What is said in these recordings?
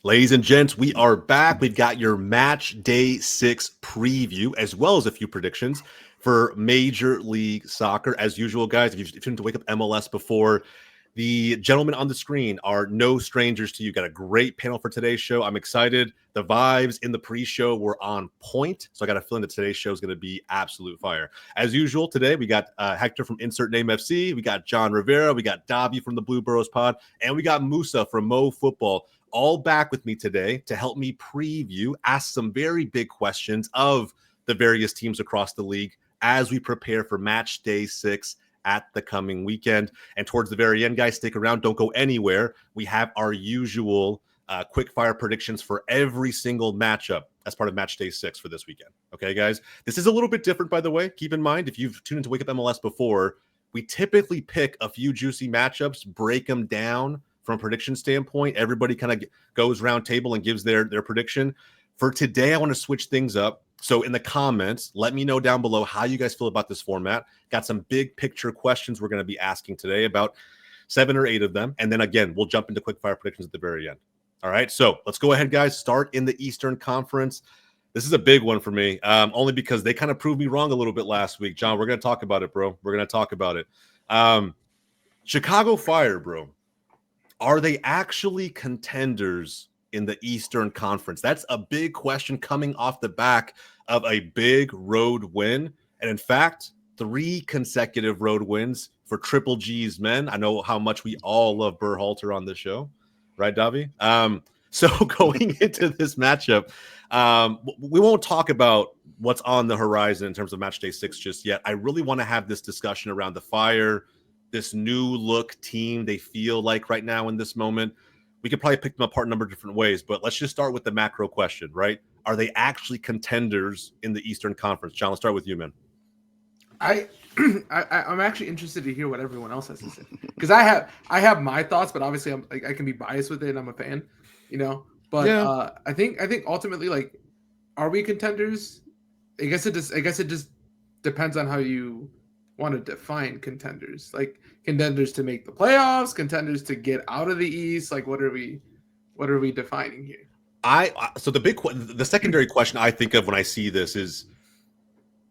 Ladies and gents, we are back. We've got your match day 6 preview, as well as a few predictions for Major League Soccer. As usual, guys, if you've tuned to Wake Up MLS before, the gentlemen on the screen are no strangers to you. Got a great panel for today's show. I'm excited. The vibes in the pre-show were on point, so I got a feeling that today's show is going to be absolute fire. As usual, today we got Hector from Insert Name FC, we got John Rivera, we got Davi from the Blue Burrows Pod, and we got Musa from Mo Football, all back with me today to help me preview, ask some very big questions of the various teams across the league as we prepare for match day 6 at the coming weekend. And towards the very end, guys, stick around. Don't go anywhere. We have our usual quick-fire predictions for every single matchup as part of match day 6 for this weekend. Okay, guys? This is a little bit different, by the way. Keep in mind, if you've tuned into Wake Up MLS before, we typically pick a few juicy matchups, break them down from a prediction standpoint. Everybody kind of goes round table and gives their prediction. For today, I want to switch things up. So in the comments, let me know down below how you guys feel about this format. Got some big picture questions we're going to be asking today, about 7 or 8 of them. And then again, we'll jump into quick fire predictions at the very end. All right, so let's go ahead, guys. Start in the Eastern Conference. This is a big one for me, only because they kind of proved me wrong a little bit last week. John, we're going to talk about it, bro. We're going to talk about it. Chicago Fire, bro. Are they actually contenders in the Eastern Conference? That's a big question coming off the back of a big road win. And in fact, 3 consecutive road wins for Triple G's men. I know how much we all love Berhalter on this show. Right, Davi? So going into this matchup, we won't talk about what's on the horizon in terms of match day 6 just yet. I really want to have this discussion around the Fire, this new look team they feel like right now in this moment. We could probably pick them apart in a number of different ways, but let's just start with the macro question, right? Are they actually contenders in the Eastern Conference? John, let's start with you, man. I'm actually interested to hear what everyone else has to say, because I have my thoughts, but obviously I can be biased with it, and I'm a fan, you know. But yeah. I think ultimately, like, are we contenders? I guess it just depends on how you want to define contenders. Like, contenders to make the playoffs, contenders to get out of the East. Like, what are we defining here? So the secondary question I think of when I see this is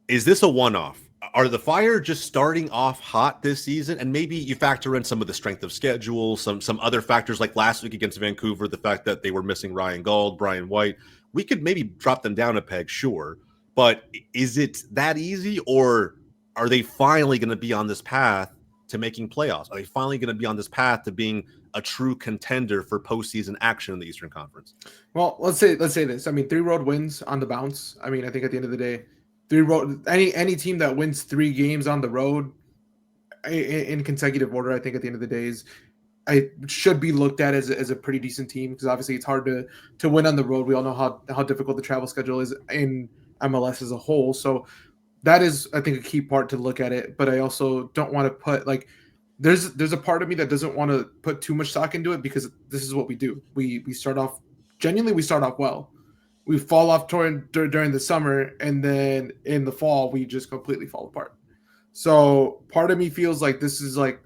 this a one-off? Are the Fire just starting off hot this season? And maybe you factor in some of the strength of schedule, some other factors like last week against Vancouver, the fact that they were missing Ryan Gauld, Brian White. We could maybe drop them down a peg, sure. But is it that easy, or are they finally going to be on this path to making playoffs? Are they finally going to be on this path to being a true contender for postseason action in the Eastern Conference? Well, let's say this. I mean, 3 road wins on the bounce. I mean, I think at the end of the day, 3 road any team that wins 3 games on the road in consecutive order, I think at the end of the day should be looked at as a pretty decent team, because obviously it's hard to win on the road. We all know how difficult the travel schedule is in MLS as a whole. So that is, I think, a key part to look at it. But I also don't want to put, like, there's a part of me that doesn't want to put too much stock into it, because this is what we do. We start off well. We fall off during the summer, and then in the fall we just completely fall apart. So part of me feels like this is like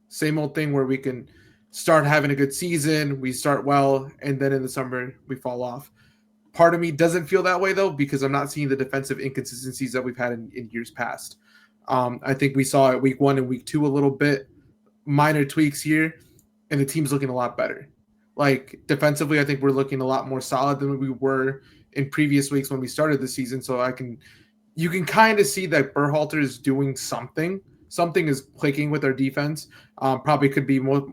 same old thing where we can start having a good season, we start well, and then in the summer we fall off. Part of me doesn't feel that way, though, because I'm not seeing the defensive inconsistencies that we've had in years past. I think we saw it week 1 and week 2 a little bit, minor tweaks here, and the team's looking a lot better. Like, defensively, I think we're looking a lot more solid than we were in previous weeks when we started the season. So you can kind of see that Berhalter is doing something. Something is clicking with our defense. Probably could be more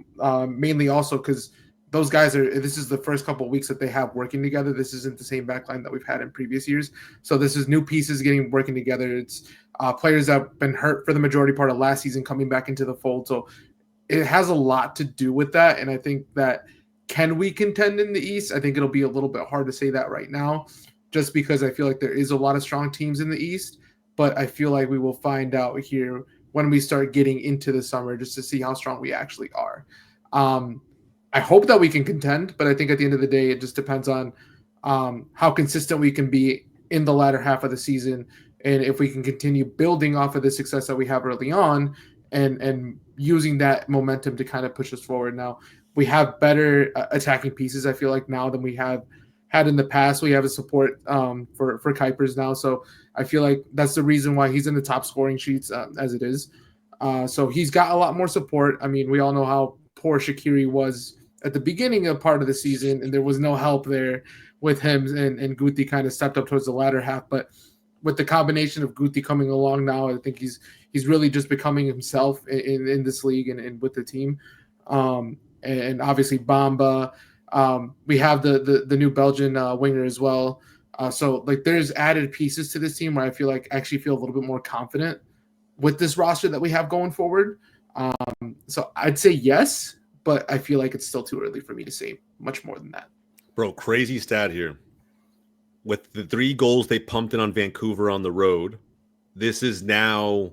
mainly also because those guys this is the first couple of weeks that they have working together. This isn't the same backline that we've had in previous years. So this is new pieces working together. It's players that have been hurt for the majority part of last season coming back into the fold. So it has a lot to do with that. And I think that, can we contend in the East? I think it'll be a little bit hard to say that right now, just because I feel like there is a lot of strong teams in the East. But I feel like we will find out here when we start getting into the summer, just to see how strong we actually are. I hope that we can contend, but I think at the end of the day, it just depends on how consistent we can be in the latter half of the season, and if we can continue building off of the success that we have early on and using that momentum to kind of push us forward. Now, we have better attacking pieces. I feel like now than we have had in the past. We have a support for Kuipers now, so I feel like that's the reason why he's in the top scoring sheets as it is. So he's got a lot more support. I mean, we all know how poor Shaqiri was at the beginning of part of the season, and there was no help there with him, and Guti kind of stepped up towards the latter half. But with the combination of Guti coming along now, I think he's really just becoming himself in this league and with the team. And obviously Bamba. We have the new Belgian winger as well. So like there's added pieces to this team where I feel like actually feel a little bit more confident with this roster that we have going forward. So I'd say yes, but I feel like it's still too early for me to say much more than that. Bro, crazy stat here. With the 3 goals they pumped in on Vancouver on the road, this is now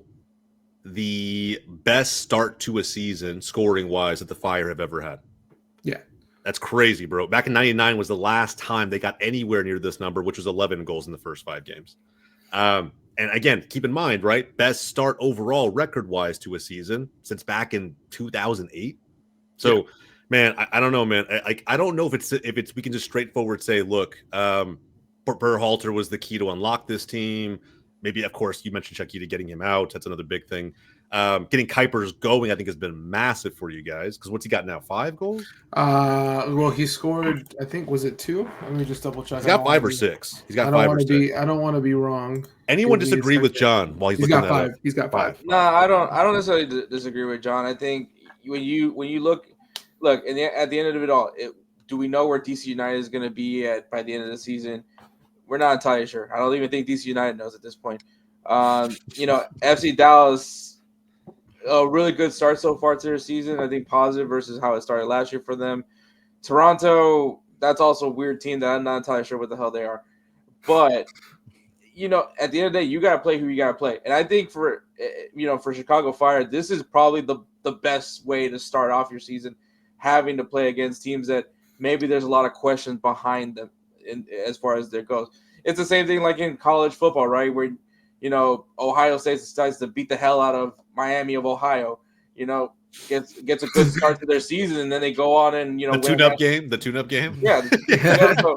the best start to a season scoring-wise that the Fire have ever had. Yeah. That's crazy, bro. Back in 99 was the last time they got anywhere near this number, which was 11 goals in the first 5 games. And again, keep in mind, right? Best start overall record-wise to a season since back in 2008. So, yeah. Man, I don't know, man. I don't know if it's we can just straightforward say, look, Berhalter was the key to unlock this team. Maybe, of course, you mentioned Shaqiri getting him out. That's another big thing. Getting Kuipers going, I think, has been massive for you guys. Because what's he got now? 5 goals? Well, he scored, I think, was it 2? Let me just double check. He's got 5 or 6. He's got 5 or 6. I don't want to be wrong. Anyone disagree with John while he's looking at 5? He's got 5. No, I don't necessarily disagree with John. I think when you look, and at the end of it all, do we know where DC United is going to be by the end of the season? We're not entirely sure. I don't even think DC United knows at this point. FC Dallas, a really good start so far to their season. I think positive versus how it started last year for them. Toronto, that's also a weird team that I'm not entirely sure what the hell they are. But, at the end of the day, you got to play who you got to play. And I think for Chicago Fire, this is probably the best way to start off your season, having to play against teams that maybe there's a lot of questions behind them. As far as there goes, it's the same thing like in college football, right? Where Ohio State decides to beat the hell out of Miami of Ohio, gets a good start to their season, and then they go on and the tune-up game. Yeah. So,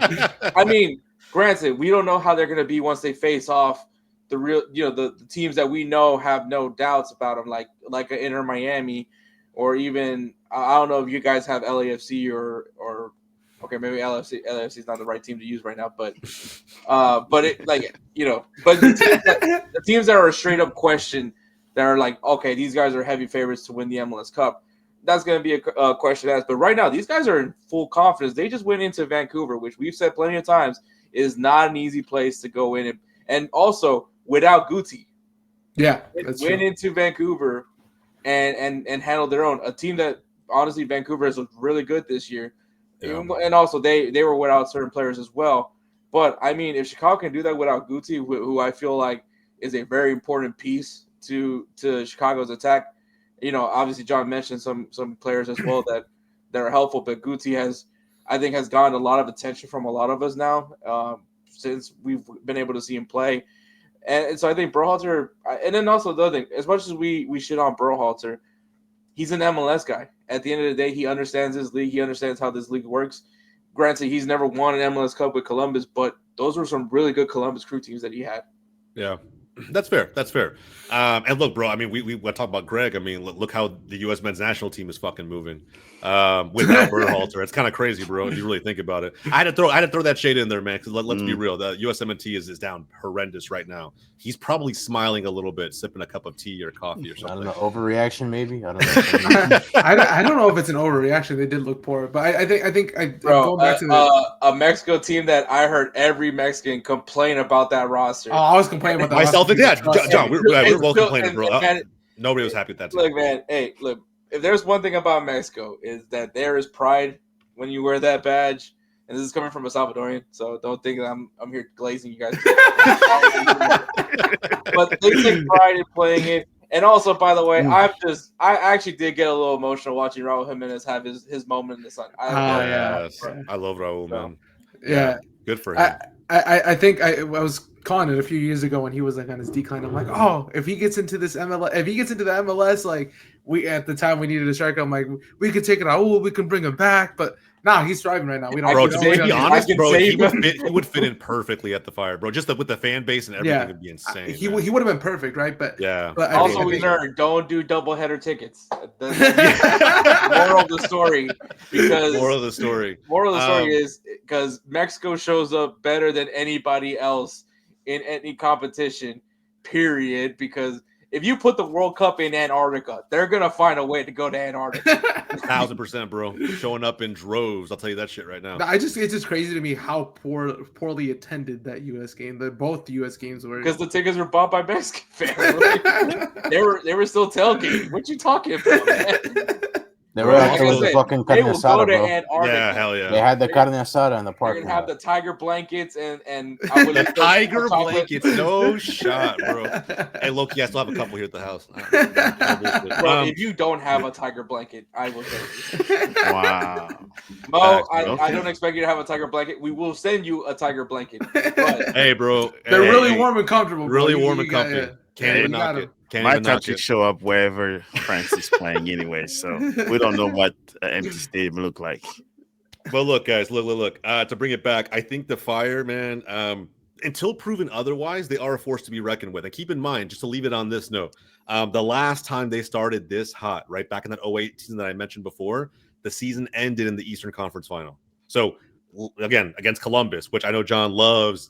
I mean, granted, we don't know how they're going to be once they face off the real, the teams that we know have no doubts about them, like an Inter Miami, or even I don't know if you guys have LAFC or. Okay, maybe LAFC is not the right team to use right now, but the teams that are a straight up question that are like, okay, these guys are heavy favorites to win the MLS Cup. That's going to be a question asked. But right now, these guys are in full confidence. They just went into Vancouver, which we've said plenty of times is not an easy place to go in, and also without Guti. Yeah, went into Vancouver and handled their own. A team that honestly Vancouver has looked really good this year. Yeah. And also they were without certain players as well. But, I mean, if Chicago can do that without Guti, who I feel like is a very important piece to Chicago's attack, obviously John mentioned some players as well that are helpful. But Guti has gotten a lot of attention from a lot of us now since we've been able to see him play. And so I think Berhalter – and then also the other thing, as much as we shit on Berhalter, he's an MLS guy. At the end of the day, he understands his league. He understands how this league works. Granted, he's never won an MLS Cup with Columbus, but those were some really good Columbus Crew teams that he had. Yeah, that's fair. That's fair. And look, bro, I mean, we talk about Greg. I mean, look how the U.S. men's national team is fucking moving without Berhalter. It's kind of crazy, bro, if you really think about it. I had to throw that shade in there, man, because let's be real. The USMNT is down horrendous right now. He's probably smiling a little bit, sipping a cup of tea or coffee or something. I don't know, overreaction maybe? I don't know. I don't know if it's an overreaction. They did look poor, but I think going back to a Mexico team that I heard every Mexican complain about that roster. Oh, I was complaining about that. Myself and Dad. John, we're both complaining, bro. Nobody was happy with that team. Look, man, look. If there's one thing about Mexico is that there is pride when you wear that badge, and this is coming from a Salvadorian, so don't think that I'm here glazing you guys. But they take pride in playing it, and also, by the way, I actually did get a little emotional watching Raul Jimenez have his moment in the sun. I love Raul, man. Yeah, good for him. I think I was calling it a few years ago when he was like on his decline. I'm like, oh, if he gets into this MLS, if he gets into the MLS, like we at the time we needed a striker. I'm like, we could take it out. Oh, we can bring him back, but nah, he's thriving right now. We don't. Bro, we to don't- we be don't- honest, can bro, he save would fit in perfectly at the Fire, bro. Just with the fan base and everything would be insane. he man. would have been perfect, right? But Yeah. But Also, we think- learned don't do double header tickets. That's the moral of the story. Because Moral of the story. Is because Mexico shows up better than anybody else in any competition. Period. Because if you put the World Cup in Antarctica, they're gonna find a way to go to Antarctica. 1000%, bro. Showing up in droves. I'll tell you that shit right now. it's just crazy to me how poorly attended that U.S. game. Both U.S. games were Because the tickets were bought by Mexican fans. they were still tailgating. What you talking about, man? They were Like like, I it was a said, fucking They carne will asada, go to bro. Antarctica. Yeah, hell yeah. They had the carne asada in the They're parking gonna have lot. the tiger blankets and The tiger blankets, no shot, bro. Hey, Loki, I still have a couple here at the house. Bro, if you don't have a tiger blanket, I will tell you. Wow. Mo, Facts, I okay. don't expect you to have a tiger blanket. We will send you a tiger blanket. But Hey, bro. They're hey, really hey, warm and comfortable. Bro. Really You- warm you and got- comfy. yeah. Can't Yeah, even you knock got it. Can't My even knock country it. show up wherever France is playing anyway, so we don't know what an empty stadium look like. But look, guys, look. To bring it back, I think the Fire, man, until proven otherwise, they are a force to be reckoned with. And keep in mind, just to leave it on this note, the last time they started this hot, right back in that 08 season that I mentioned before, the season ended in the Eastern Conference Final. So again, against Columbus, which I know John loves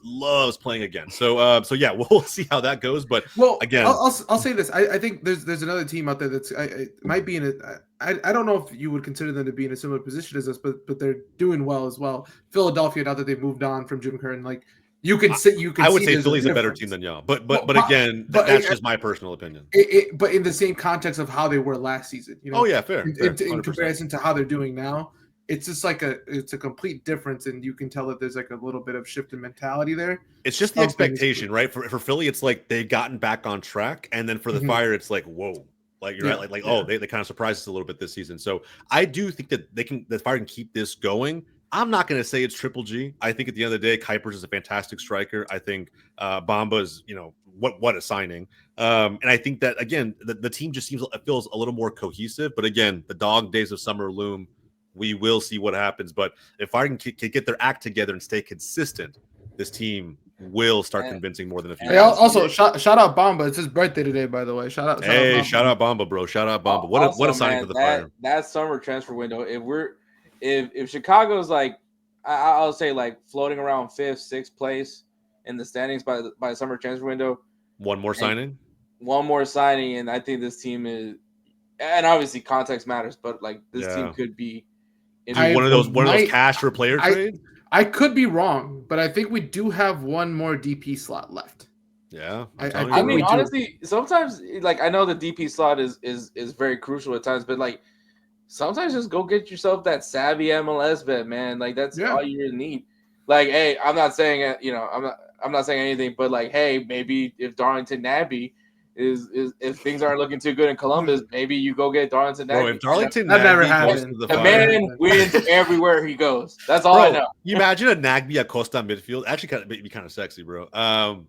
playing against. So yeah, we'll see how that goes. But Well, again, I'll say this. I think there's another team out there that's might be in a. I don't know if you would consider them to be in a similar position as us, but they're doing well as well. Philadelphia, now that they've moved on from Jim Curtin, like you can see. I would see say there's Philly's a better difference. team than y'all. But Well, again, but that's just my personal opinion. But in the same context of how they were last season, you know. Oh yeah, fair. In 100%. comparison to how they're doing now, it's just like it's a complete difference, and you can tell that there's like a little bit of shift in mentality there. It's just the Something's- expectation, right? For Philly, it's like they've gotten back on track, and then for the Mhm. Fire, it's like whoa, like you're Yeah, right, like yeah. oh, they kind of surprised us a little bit this season. So I do think that the Fire can keep this going. I'm not going to say it's Triple G. I think at the end of the day, Kuipers is a fantastic striker. I think Bamba is, what a signing. And I think that again, the team just feels a little more cohesive. But again, the dog days of summer loom. We will see what happens. But if I can get their act together and stay consistent, this team will start convincing more than a few. Hey, also shout out Bamba. It's his birthday today, by the way. Shout out Bamba, bro. Shout out Bamba. What a signing man, for the Fire. That summer transfer window. If Chicago's like, I'll say like floating around 5th, 6th place in the standings by the summer transfer window. One more signing, and I think this team is, and obviously context matters, but like this team could be. One of those cash for player trades. I could be wrong, but I think we do have one more DP slot left. Yeah, I mean, honestly, sometimes like I know the DP slot is very crucial at times, but like sometimes just go get yourself that savvy MLS vet, man. Like that's all you really need. Like, hey, I'm not saying I'm not saying anything, but like, hey, maybe if Darlington Nabby is if things aren't looking too good in Columbus, maybe you go get Darlington Nabby. Bro, if Darlington that never Nagbe goes happened. to The Fire, man wins everywhere he goes. That's all I know. You imagine a Nagbe Acosta midfield. Actually, be kind of sexy, bro.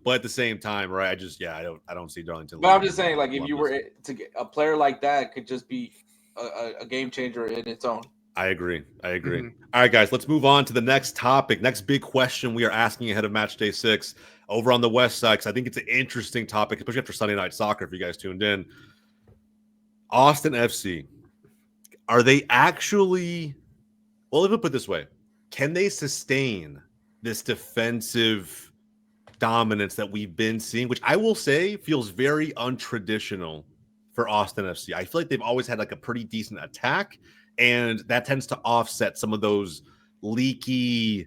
But at the same time, right? I don't see Darlington. But I'm just saying, like, if you were to get a player like that, could just be a game changer in its own. I agree. Mm-hmm. All right, guys, let's move on to the next topic. Next big question we are asking ahead of Match Day 6 over on the West side, because I think it's an interesting topic, especially after Sunday Night Soccer, if you guys tuned in. Austin FC, are they actually, well, let me put it this way. Can they sustain this defensive dominance that we've been seeing, which I will say feels very untraditional for Austin FC? I feel like they've always had like a pretty decent attack, and that tends to offset some of those leaky,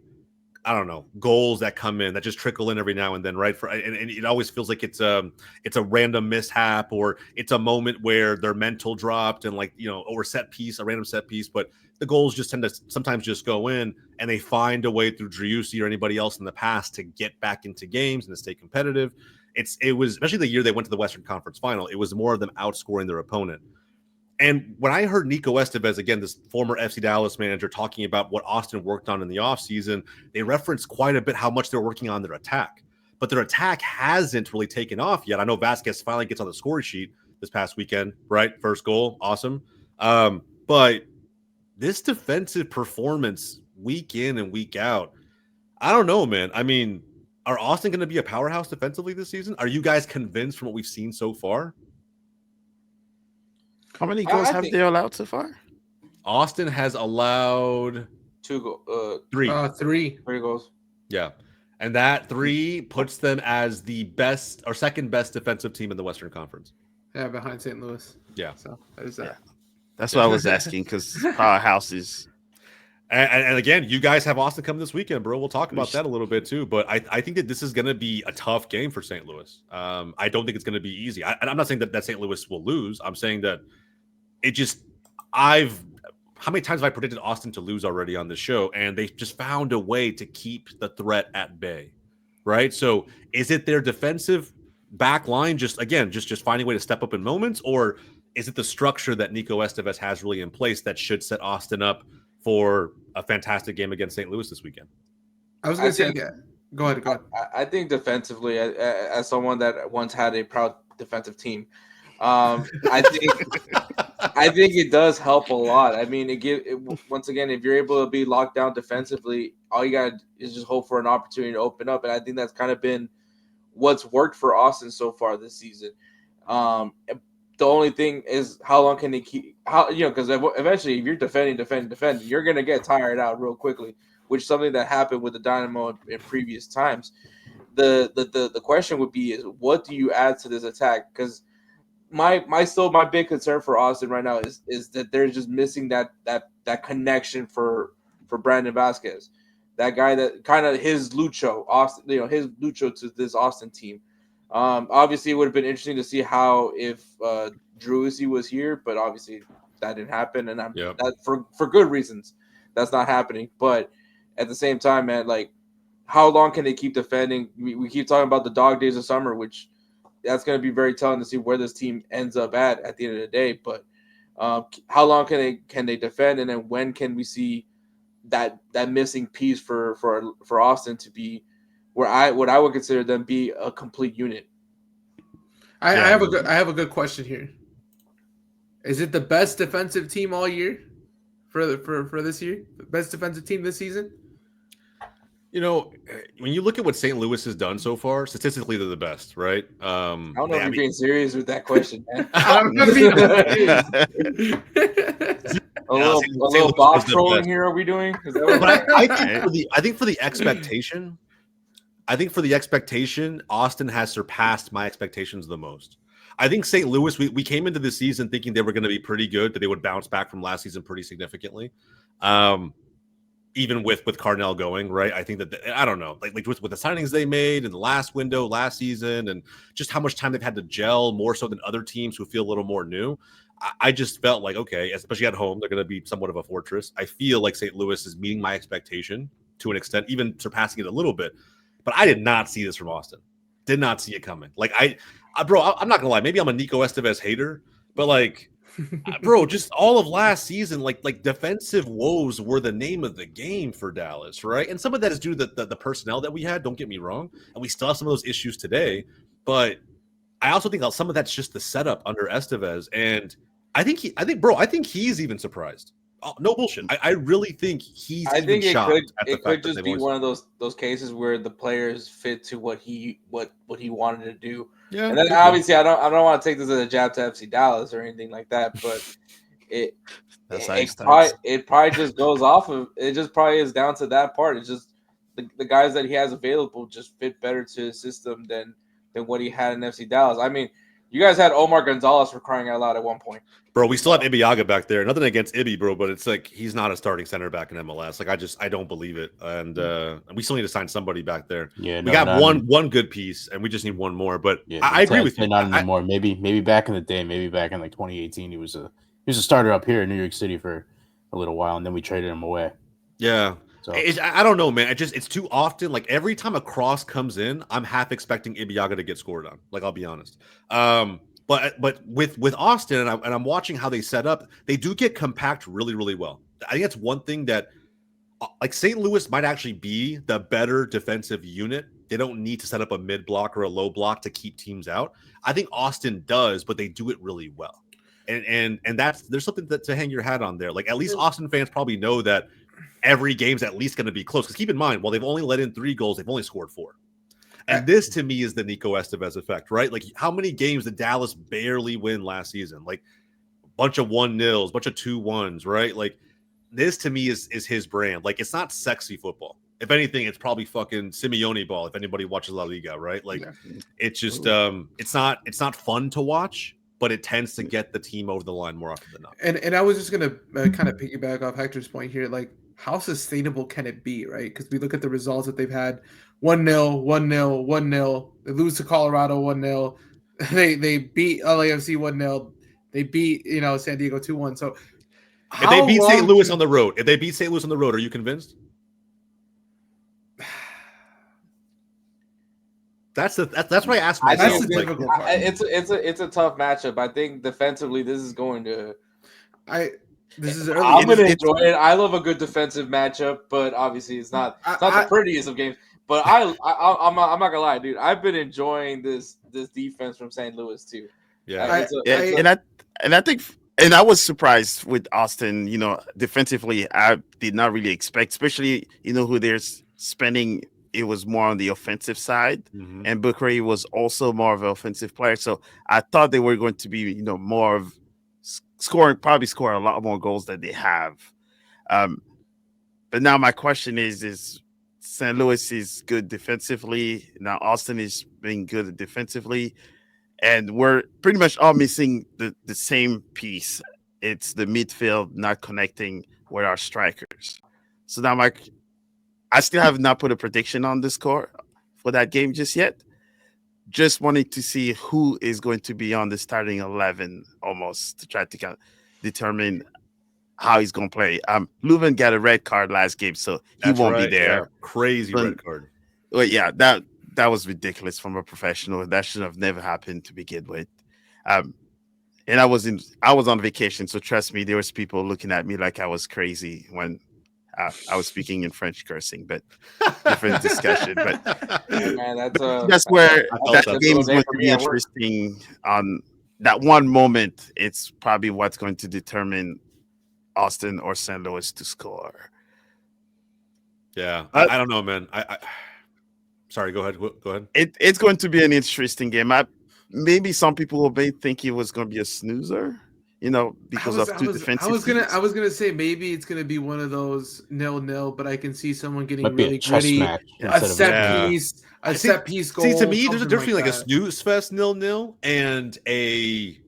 I don't know, goals that come in that just trickle in every now and then, right? And it always feels like it's a random mishap, or it's a moment where their mental dropped and or a random set piece, but the goals just tend to sometimes just go in, and they find a way through Driussi or anybody else in the past to get back into games and to stay competitive. It was especially the year they went to the Western Conference Final. It was more of them outscoring their opponent. And when I heard Nico Estevez, again, this former FC Dallas manager, talking about what Austin worked on in the offseason, they referenced quite a bit how much they're working on their attack. But their attack hasn't really taken off yet. I know Vasquez finally gets on the score sheet this past weekend, right? First goal, awesome. But this defensive performance week in and week out, I don't know, man. I mean, are Austin going to be a powerhouse defensively this season? Are you guys convinced from what we've seen so far? How many goals have they allowed so far? Austin has allowed 3 goals. Yeah. And that 3 puts them as the best or second best defensive team in the Western Conference. Yeah, behind St. Louis. Yeah. So there's that. Yeah. That's what I was asking, because powerhouses. And again, you guys have Austin come this weekend, bro. We'll talk about that a little bit too. But I think that this is going to be a tough game for St. Louis. I don't think it's going to be easy. I'm not saying that St. Louis will lose. I'm saying that how many times have I predicted Austin to lose already on this show? And they just found a way to keep the threat at bay, right? So is it their defensive back line just finding a way to step up in moments? Or is it the structure that Nico Estevez has really in place that should set Austin up for a fantastic game against St. Louis this weekend? I was going to say, yeah. Go ahead. I think defensively, as someone that once had a proud defensive team, I think it does help a lot. I mean, once again, if you're able to be locked down defensively, all you got is just hope for an opportunity to open up. And I think that's kind of been what's worked for Austin so far this season. The only thing is how long can they keep because eventually if you're defending, you're going to get tired out real quickly, which is something that happened with the Dynamo in previous times. The question would be is what do you add to this attack? Because my big concern for Austin right now is that they're just missing that connection for Brandon Vasquez, that guy that kind of his Lucho Austin, his Lucho to this Austin team. Obviously, it would have been interesting to see how if Druisi was here, but obviously that didn't happen, and that for good reasons that's not happening. But at the same time, man, like how long can they keep defending? We keep talking about the dog days of summer, which that's going to be very telling to see where this team ends up at the end of the day. But how long can they defend, and then when can we see that missing piece for Austin to be what I would consider them be a complete unit? I have a good question here. Is it the best defensive team all year for this year? The best defensive team this season? When you look at what St. Louis has done so far, statistically they're the best, right? I don't know if you're being serious with that question, man. I'm not being serious. A little Bob trolling here. Are we doing? Is that what I think for the expectation, Austin has surpassed my expectations the most. I think St. Louis, we came into this season thinking they were going to be pretty good, that they would bounce back from last season pretty significantly. Even with Cardinal going, right? I think that I don't know, like with the signings they made in the last window last season, and just how much time they've had to gel more so than other teams who feel a little more new. I just felt like, okay, especially at home, they're going to be somewhat of a fortress. I feel like St. Louis is meeting my expectation to an extent, even surpassing it a little bit. But I did not see this from Austin. Did not see it coming. Like bro, I'm not gonna lie. Maybe I'm a Nico Estevez hater, but like, bro, just all of last season, like defensive woes were the name of the game for Dallas, right? And some of that is due to the personnel that we had. Don't get me wrong, and we still have some of those issues today. But I also think some of that's just the setup under Estevez, and I think he's even surprised. Oh, no bullshit. I really think he's. I think it could just be one of those cases where the players fit to what he wanted to do. Yeah, and then obviously I don't want to take this as a jab to FC Dallas or anything like that, but it probably just goes off of it. Just probably is down to that part. It's just the guys that he has available just fit better to his system than what he had in FC Dallas. I mean, you guys had Omar Gonzalez for crying out loud at one point. Bro, we still have Ibiaga back there. Nothing against Ibi, bro, but it's like he's not a starting center back in MLS. Like I don't believe it. And we still need to sign somebody back there. Yeah, we got one good piece, and we just need one more. But yeah, I agree with you. Not anymore. Maybe back in the day, maybe back in like 2018, he was a starter up here in New York City for a little while, and then we traded him away. Yeah. So I don't know, man. It's too often. Like every time a cross comes in, I'm half expecting Ibiaga to get scored on. Like I'll be honest. But with Austin, and I'm watching how they set up, they do get compact really, really well. I think that's one thing that, like, St. Louis might actually be the better defensive unit They don't need to set up a mid block or a low block to keep teams out. I think Austin does, but they do it really well. And that's there's something to hang your hat on there. Like at least Austin fans probably know that every game's at least going to be close. Because keep in mind, while they've only let in 3 goals, they've only scored 4. And this to me is the Nico Estevez effect, right? Like how many games did Dallas barely win last season? Like a bunch of 1-0s, bunch of 2-1s, right? Like this to me is his brand. Like it's not sexy football. If anything, it's probably fucking Simeone ball. If anybody watches La Liga, right? Like it's just it's not fun to watch, but it tends to get the team over the line more often than not. And I was just gonna kind of piggyback off Hector's point here. Like, how sustainable can it be, right? Because we look at the results that they've had: 1-0, 1-0, 1-0. They lose to Colorado 1-0. They beat LAFC 1-0. They beat San Diego 2-1. So if they beat St. Louis on the road, are you convinced? That's why I asked myself. It's a tough matchup. I think defensively, this is going to. I'm gonna enjoy it. I love a good defensive matchup, but obviously it's not the prettiest of games. But I'm not gonna lie, dude. I've been enjoying this defense from St. Louis too. Yeah, and I was surprised with Austin. Defensively, I did not really expect, especially who they're spending. It was more on the offensive side, and Bukari was also more of an offensive player. So I thought they were going to be, more of score a lot more goals than they have. But now my question is St. Louis is good defensively. Now Austin is being good defensively, and we're pretty much all missing the same piece. It's the midfield not connecting with our strikers. So now I still have not put a prediction on the score for that game just yet. Just wanting to see who is going to be on the starting 11 almost to try to kind of determine how he's going to play. Leuven got a red card last game, so he won't be there. Yeah. Crazy red card. Well, yeah, that was ridiculous from a professional. That should have never happened to begin with. And I was on vacation, so trust me, there was people looking at me like I was crazy when I was speaking in French cursing, but different discussion. But that's where that game is going to be interesting. On that one moment, it's probably what's going to determine Austin or St. Louis to score. Yeah, I don't know, man. I sorry. Go ahead. It's going to be an interesting game. Maybe some people may think it was going to be a snoozer. Because of two defensive. I was gonna say maybe it's gonna be one of those 0-0, but I can see someone getting really gritty. A set piece goal. See, to me, there's a difference between like a snooze fest 0-0 and a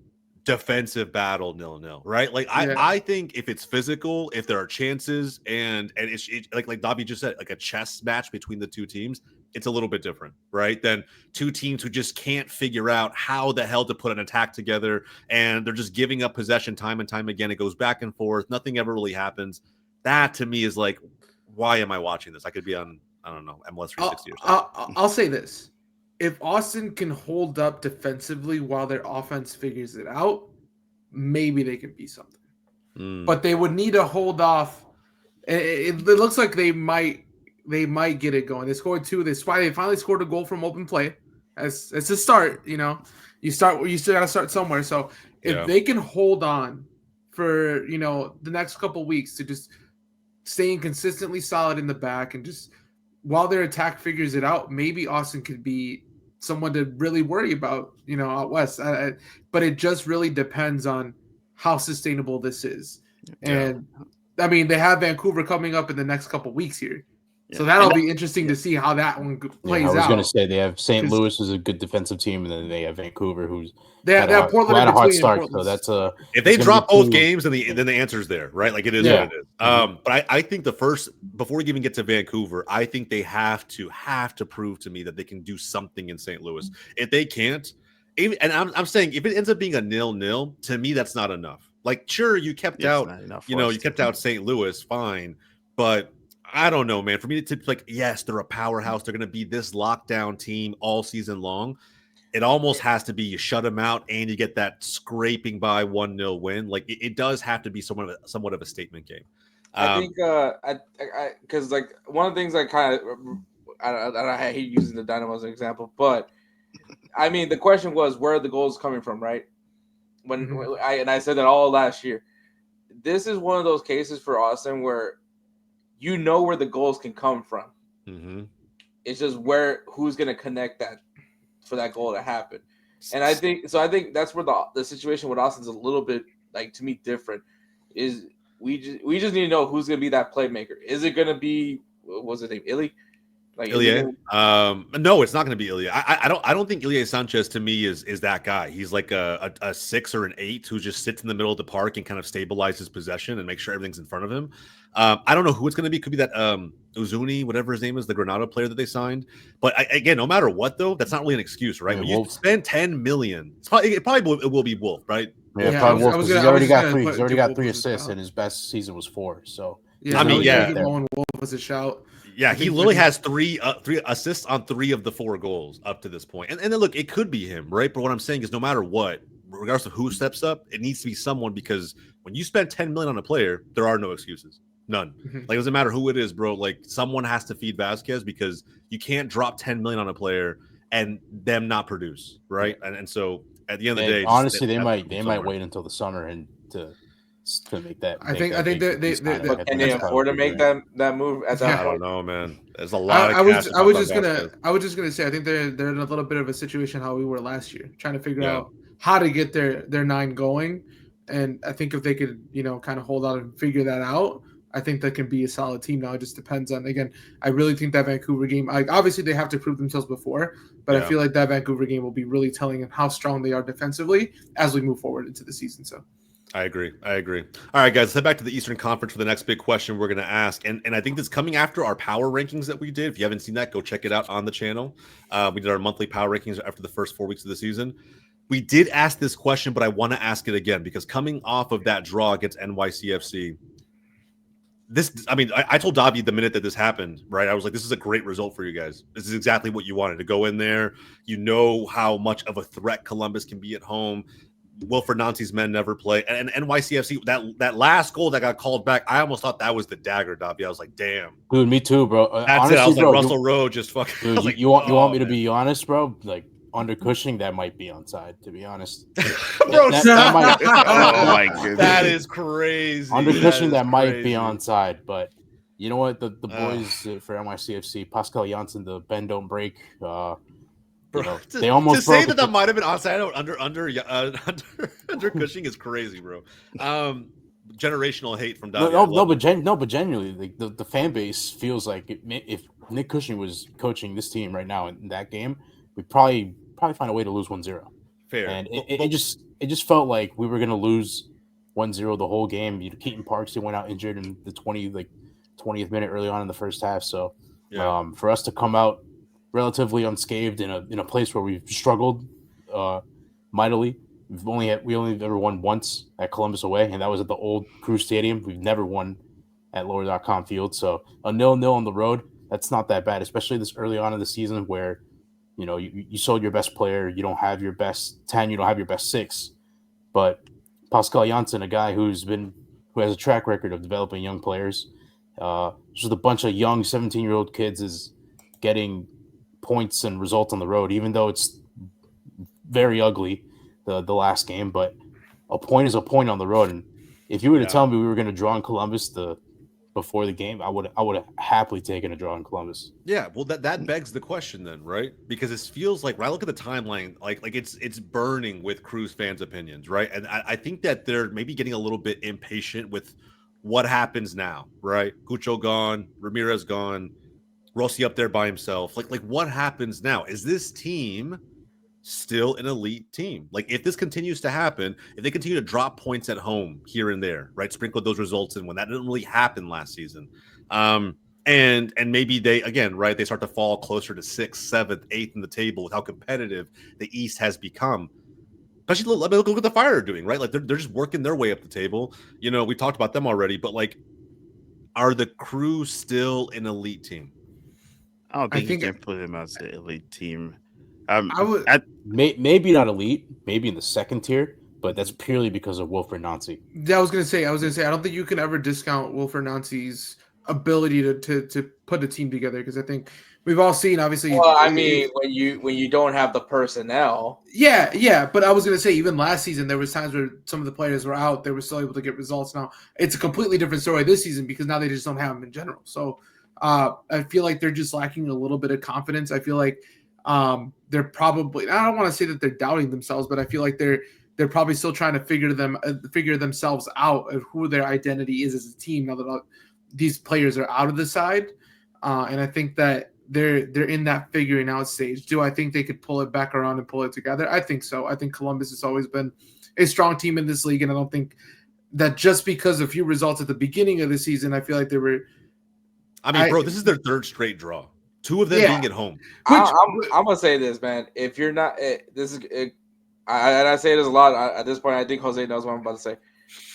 defensive battle 0-0, right? Like I think if it's physical, if there are chances, and it's like Dobby just said, like a chess match between the two teams, it's a little bit different, right? Than two teams who just can't figure out how the hell to put an attack together, and they're just giving up possession time and time again. It goes back and forth. Nothing ever really happens. That to me is like, why am I watching this? I could be on, I don't know, MLS 360 or something. I'll say this. If Austin can hold up defensively while their offense figures it out, maybe they could be something. But they would need to hold off. It looks like they might get it going. They scored 2. They finally scored a goal from open play. It's a start. You still got to start somewhere. So if they can hold on for the next couple weeks to just staying consistently solid in the back and just while their attack figures it out, maybe Austin could be someone to really worry about. Out west. But it just really depends on how sustainable this is. And I mean, they have Vancouver coming up in the next couple weeks here. So that'll be interesting to see how that one plays out. I was going to say they have St. Louis is a good defensive team, and then they have Vancouver, who's they have Portland had a hard start. So that's if they drop both games, then the answer's there, right? Like it is what it is. But I think before we even get to Vancouver, I think they have to prove to me that they can do something in St. Louis. If they can't, and I'm saying if it ends up being a 0-0, to me that's not enough. Like sure, you kept out, you kept out St. Louis, fine, but I don't know, man. For me to like, yes, they're a powerhouse. They're going to be this lockdown team all season long. It almost has to be you shut them out and you get that scraping by 1-0 win. Like it does have to be somewhat of a statement game. I think because like one of the things I kind of I hate using the Dynamo as an example, but I mean, the question was, where are the goals coming from, right? When I said that all last year. This is one of those cases for Austin where you know where the goals can come from. Mm-hmm. It's just who's going to connect that for that goal to happen. And I think that's where the situation with Austin's a little bit, like, to me, different. Is we just need to know who's going to be that playmaker. Is it going to be, what was his name, Illy? Like Ilya? No, it's not going to be Ilya. I don't think Ilya Sanchez to me is that guy. He's like a 6 or an 8 who just sits in the middle of the park and kind of stabilizes possession and make sure everything's in front of him. I don't know who it's going to be. Could be that Uzuni, whatever his name is, the Granada player that they signed. But again, no matter what, though, that's not really an excuse, right? Yeah, when you spend $10 million, it probably will be Wolf, right? Yeah, probably Wolf, because he's already got 3 assists, and his best season was 4. So yeah, I mean, Wolf was a shout. Yeah, he literally has three assists on 3 of the 4 goals up to this point. And then look, it could be him, right? But what I'm saying is no matter what, regardless of who steps up, it needs to be someone, because when you spend $10 million on a player, there are no excuses. None. Like, it doesn't matter who it is, bro. Like, someone has to feed Vasquez, because you can't drop $10 million on a player and them not produce, right? And so at the end of the day, honestly, they might wait until the summer and to make that. I think they can they afford to make that move at that point? I don't know, man. There's a lot. I was just gonna say, I think they're in a little bit of a situation how we were last year, trying to figure out how to get their 9 going. And I think if they could, kind of hold out and figure that out, I think that can be a solid team. Now it just depends on, again, I really think that Vancouver game, obviously they have to prove themselves before, but I feel like that Vancouver game will be really telling of how strong they are defensively as we move forward into the season. So I agree. All right, guys, let's head back to the Eastern Conference for the next big question we're going to ask. And I think this coming after our power rankings that we did. If you haven't seen that, go check it out on the channel. We did our monthly power rankings after the first 4 weeks of the season. We did ask this question, but I want to ask it again, because coming off of that draw against NYCFC, I told Davi the minute that this happened, right? I was like, this is a great result for you guys. This is exactly what you wanted, to go in there. You know how much of a threat Columbus can be at home. Wilfred Nancy's men never play. And NYCFC, that last goal that got called back, I almost thought that was the dagger, Davi. I was like, damn. Dude, me too, bro. That's honestly, it. I was like, Russell Rowe just fucking. Dude, like, you want me to be honest, bro? Like, under Cushing, that might be onside, to be honest. Bro, that might, oh my goodness. That is crazy. Under Cushing, that might be onside, but you know what? The boys for NYCFC, Pascal Janssen, the bend don't break. Bro, they almost to say that might have been onside under Cushing is crazy, bro. Generational hate from Davi. But genuinely, like, the fan base feels like if Nick Cushing was coaching this team right now in that game, we'd probably find a way to lose 1-0. Fair. And it just felt like we were gonna lose 1-0 the whole game. Keaton Parks, he went out injured in the 20th minute early on in the first half. So for us to come out relatively unscathed in a place where we've struggled mightily. We only ever won once at Columbus away, and that was at the old Crew Stadium. We've never won at Lower.com Field. So a 0-0 on the road, that's not that bad, especially this early on in the season where you sold your best player, you don't have your best 10, you don't have your best 6. But Pascal Janssen, a guy who has a track record of developing young players, just a bunch of young 17-year-old kids, is getting points and results on the road, even though it's very ugly the last game. But a point is a point on the road, and if you were to tell me we were going to draw in Columbus before the game, I would have happily taken a draw in Columbus. Yeah, well, that begs the question then, right? Because it feels like, when I look at the timeline, like it's burning with Cruz fans' opinions, right? And I think that they're maybe getting a little bit impatient with what happens now, right? Cucho gone, Ramirez gone, Rossi up there by himself. Like what happens now? Is this team still an elite team? Like, if this continues to happen, if they continue to drop points at home here and there, right, sprinkle those results in when that didn't really happen last season, and maybe they start to fall closer to 6th, 7th, 8th in the table with how competitive the East has become. Especially look what the Fire are doing, right? Like, they're just working their way up the table. We talked about them already, but like, are the Crew still an elite team? I don't think you can put them as an elite team. Maybe not elite, maybe in the second tier, but that's purely because of Wilfred Nancy. Yeah, I was gonna say, I don't think you can ever discount Wilfred Nancy's ability to put a team together, because I think we've all seen, obviously. Well, I mean, when you don't have the personnel. Yeah, but I was gonna say, even last season there was times where some of the players were out, they were still able to get results. Now it's a completely different story this season because now they just don't have them in general. So I feel like they're just lacking a little bit of confidence. I feel like they're probably, I don't want to say that they're doubting themselves, but I feel like they're probably still trying to figure themselves out of who their identity is as a team now that these players are out of the side. And I think that they're in that figuring out stage. Do I think they could pull it back around and pull it together? I think so. I think Columbus has always been a strong team in this league, and I don't think that just because of a few results at the beginning of the season, I feel like they were. I mean, bro, this is their third straight draw. 2 of them being at home. I'm gonna say this, man. If you're not, I say this a lot at this point. I think Jose knows what I'm about to say.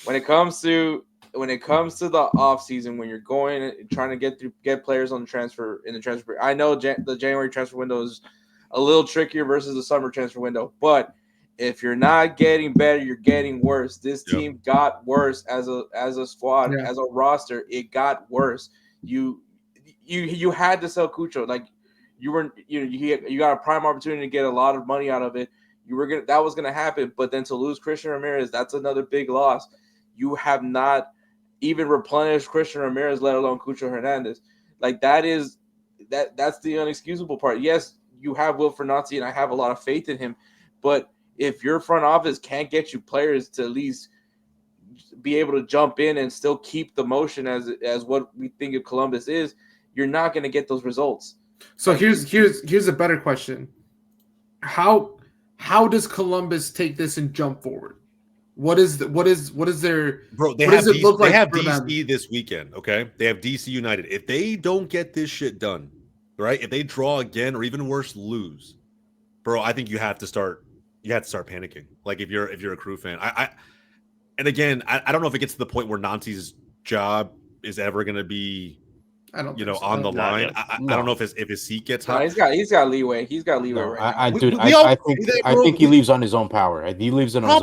When it comes to the off season, when you're going and trying to get players on the transfer. I know the January transfer window is a little trickier versus the summer transfer window, but if you're not getting better, you're getting worse. This team got worse as a squad, as a roster. It got worse. You had to sell Cucho. Like you got a prime opportunity to get a lot of money out of it. That was gonna happen, but then to lose Christian Ramirez, that's another big loss. You have not even replenished Christian Ramirez, let alone Cucho Hernandez. Like that's the unexcusable part. Yes, you have Wilfred Nancy, and I have a lot of faith in him, but if your front office can't get you players to at least be able to jump in and still keep the motion as what we think of Columbus is, you're not going to get those results. So here's a better question. How does Columbus take this and jump forward? What is their bro? They have DC this weekend. Okay, they have DC United. If they don't get this shit done, right? If they draw again, or even worse, lose, bro, I think you have to start panicking. Like if you're a Crew fan, and again, I don't know if it gets to the point where Nancy's job is ever going to be, on the line. I don't know if his seat gets hot. He's got leeway. He's got leeway right now. I think he leaves on his own power. He leaves on his own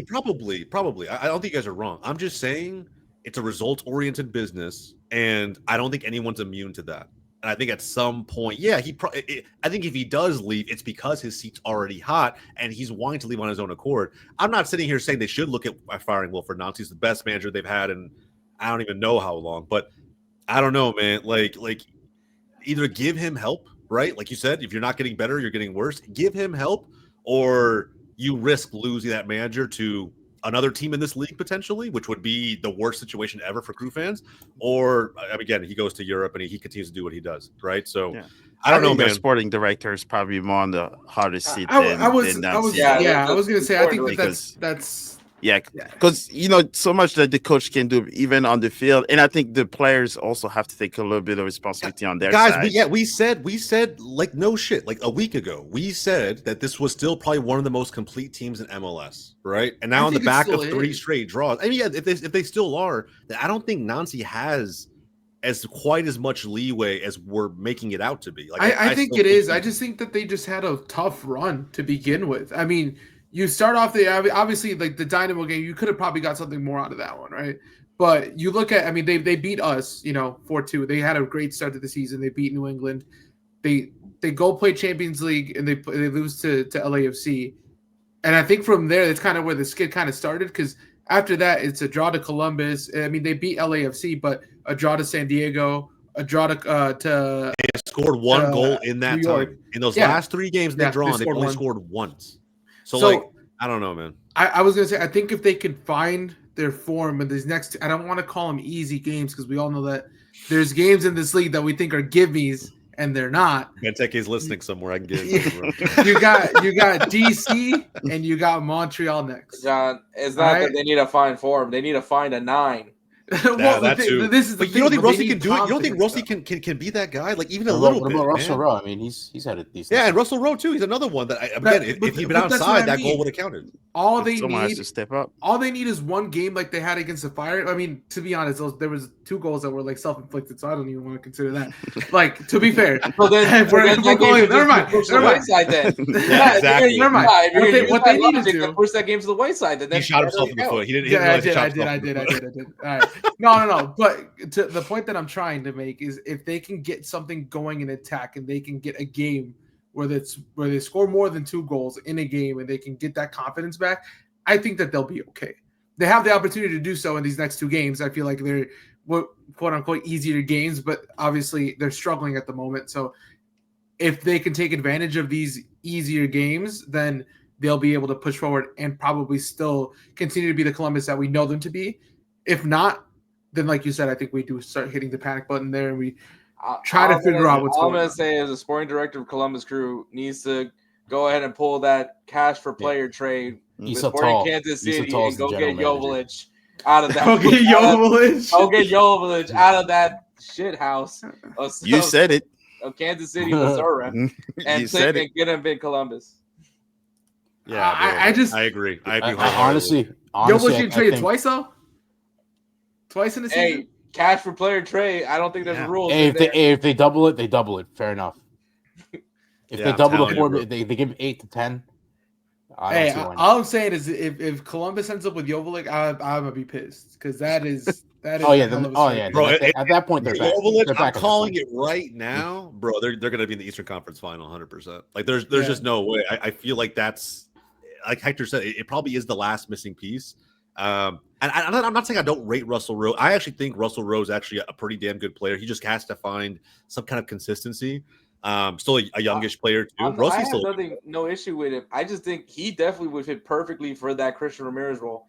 Probably. I don't think you guys are wrong. I'm just saying it's a results-oriented business, and I don't think anyone's immune to that. And I think at some point, I think if he does leave, it's because his seat's already hot and he's wanting to leave on his own accord. I'm not sitting here saying they should look at firing Wilfred Nancy. He's the best manager they've had in I don't even know how long, but I don't know, man. Like either give him help, right? Like you said, if you're not getting better, you're getting worse. Give him help, or you risk losing that manager to another team in this league potentially, which would be the worst situation ever for Crew fans. Or again, he goes to Europe and he continues to do what he does, right? So I don't know, man. The sporting director is probably more on the hardest seat. I was going to say, I think that's. Yeah, because so much that the coach can do even on the field, and I think the players also have to take a little bit of responsibility on their side. We said like no shit, like a week ago, we said that this was still probably one of the most complete teams in MLS, right? And now on the back of 3 straight draws, I mean, if they still are, I don't think Nancy has quite as much leeway as we're making it out to be. Like I think it is. I just think that they just had a tough run to begin with. I mean. You start off obviously like the Dynamo game, you could have probably got something more out of that one, right? But you look at, I mean, they beat us, 4-2. They had a great start to the season. They beat New England. They go play Champions League and they lose to LAFC. And I think from there, that's kind of where the skid kind of started, because after that, it's a draw to Columbus. I mean, they beat LAFC, but a draw to San Diego, a draw to they scored one goal in that time. In those last 3 games they've drawn, they've only scored once. So like, I don't know, man. I was going to say, I think if they can find their form in these next, I don't want to call them easy games because we all know that there's games in this league that we think are gimmies and they're not. Benteke is listening somewhere. I can get it. You got DC and you got Montreal next. John, it's not that they need to find form. They need to find a 9. Well, this is the thing. You don't think Rossi can do it? You don't think Rossi can be that guy? Like even a little bit. Russell Rowe. I mean, he's had a decent. Yeah, and Russell Rowe too. He's another one that if he'd been outside, that goal would have counted. All they Someone need has to step up. All they need is one game like they had against the Fire. I mean, to be honest, there was 2 goals that were like self-inflicted, so I don't even want to consider that. Like, to be fair, well, then we're going. Never mind. White side then. Yeah, exactly. Never mind. What they need to do. Push that game to the white side. Then he shot himself in the foot. He didn't. Yeah, I did. All right. No. But to the point that I'm trying to make is if they can get something going in attack and they can get a game where they score more than 2 goals in a game and they can get that confidence back, I think that they'll be okay. They have the opportunity to do so in these next 2 games. I feel like they're quote unquote easier games, but obviously they're struggling at the moment. So if they can take advantage of these easier games, then they'll be able to push forward and probably still continue to be the Columbus that we know them to be. If not, then like you said, I think we do start hitting the panic button there and we try to figure out what's going on. All I'm going to say is the sporting director of Columbus Crew needs to go ahead and pull that cash for player trade with Sporting Kansas City and go get Joveljic out of that. Go get Joveljic. Go get Joveljic out of that shit house. You said it. Of Kansas City, Missouri, and get him in Columbus. Yeah, I agree. Honestly, Joveljic traded twice though. Twice in the season. Hey, cash for player trade. I don't think there's a rule. Hey, if they double it, they double it. Fair enough. If they double the 4, they give 8 to 10. All I'm saying is if Columbus ends up with Joveljic, I'm gonna be pissed because that is. Bro. At that point, they're back. I'm calling it right now, bro. They're gonna be in the Eastern Conference Final, 100%. Like there's just no way. I feel like that's like Hector said. It probably is the last missing piece. And I'm not saying I don't rate Russell Rowe. I actually think Russell Rowe is actually a pretty damn good player. He just has to find some kind of consistency. Still a youngish player too. I have no issue with him. I just think he definitely would fit perfectly for that Christian Ramirez role.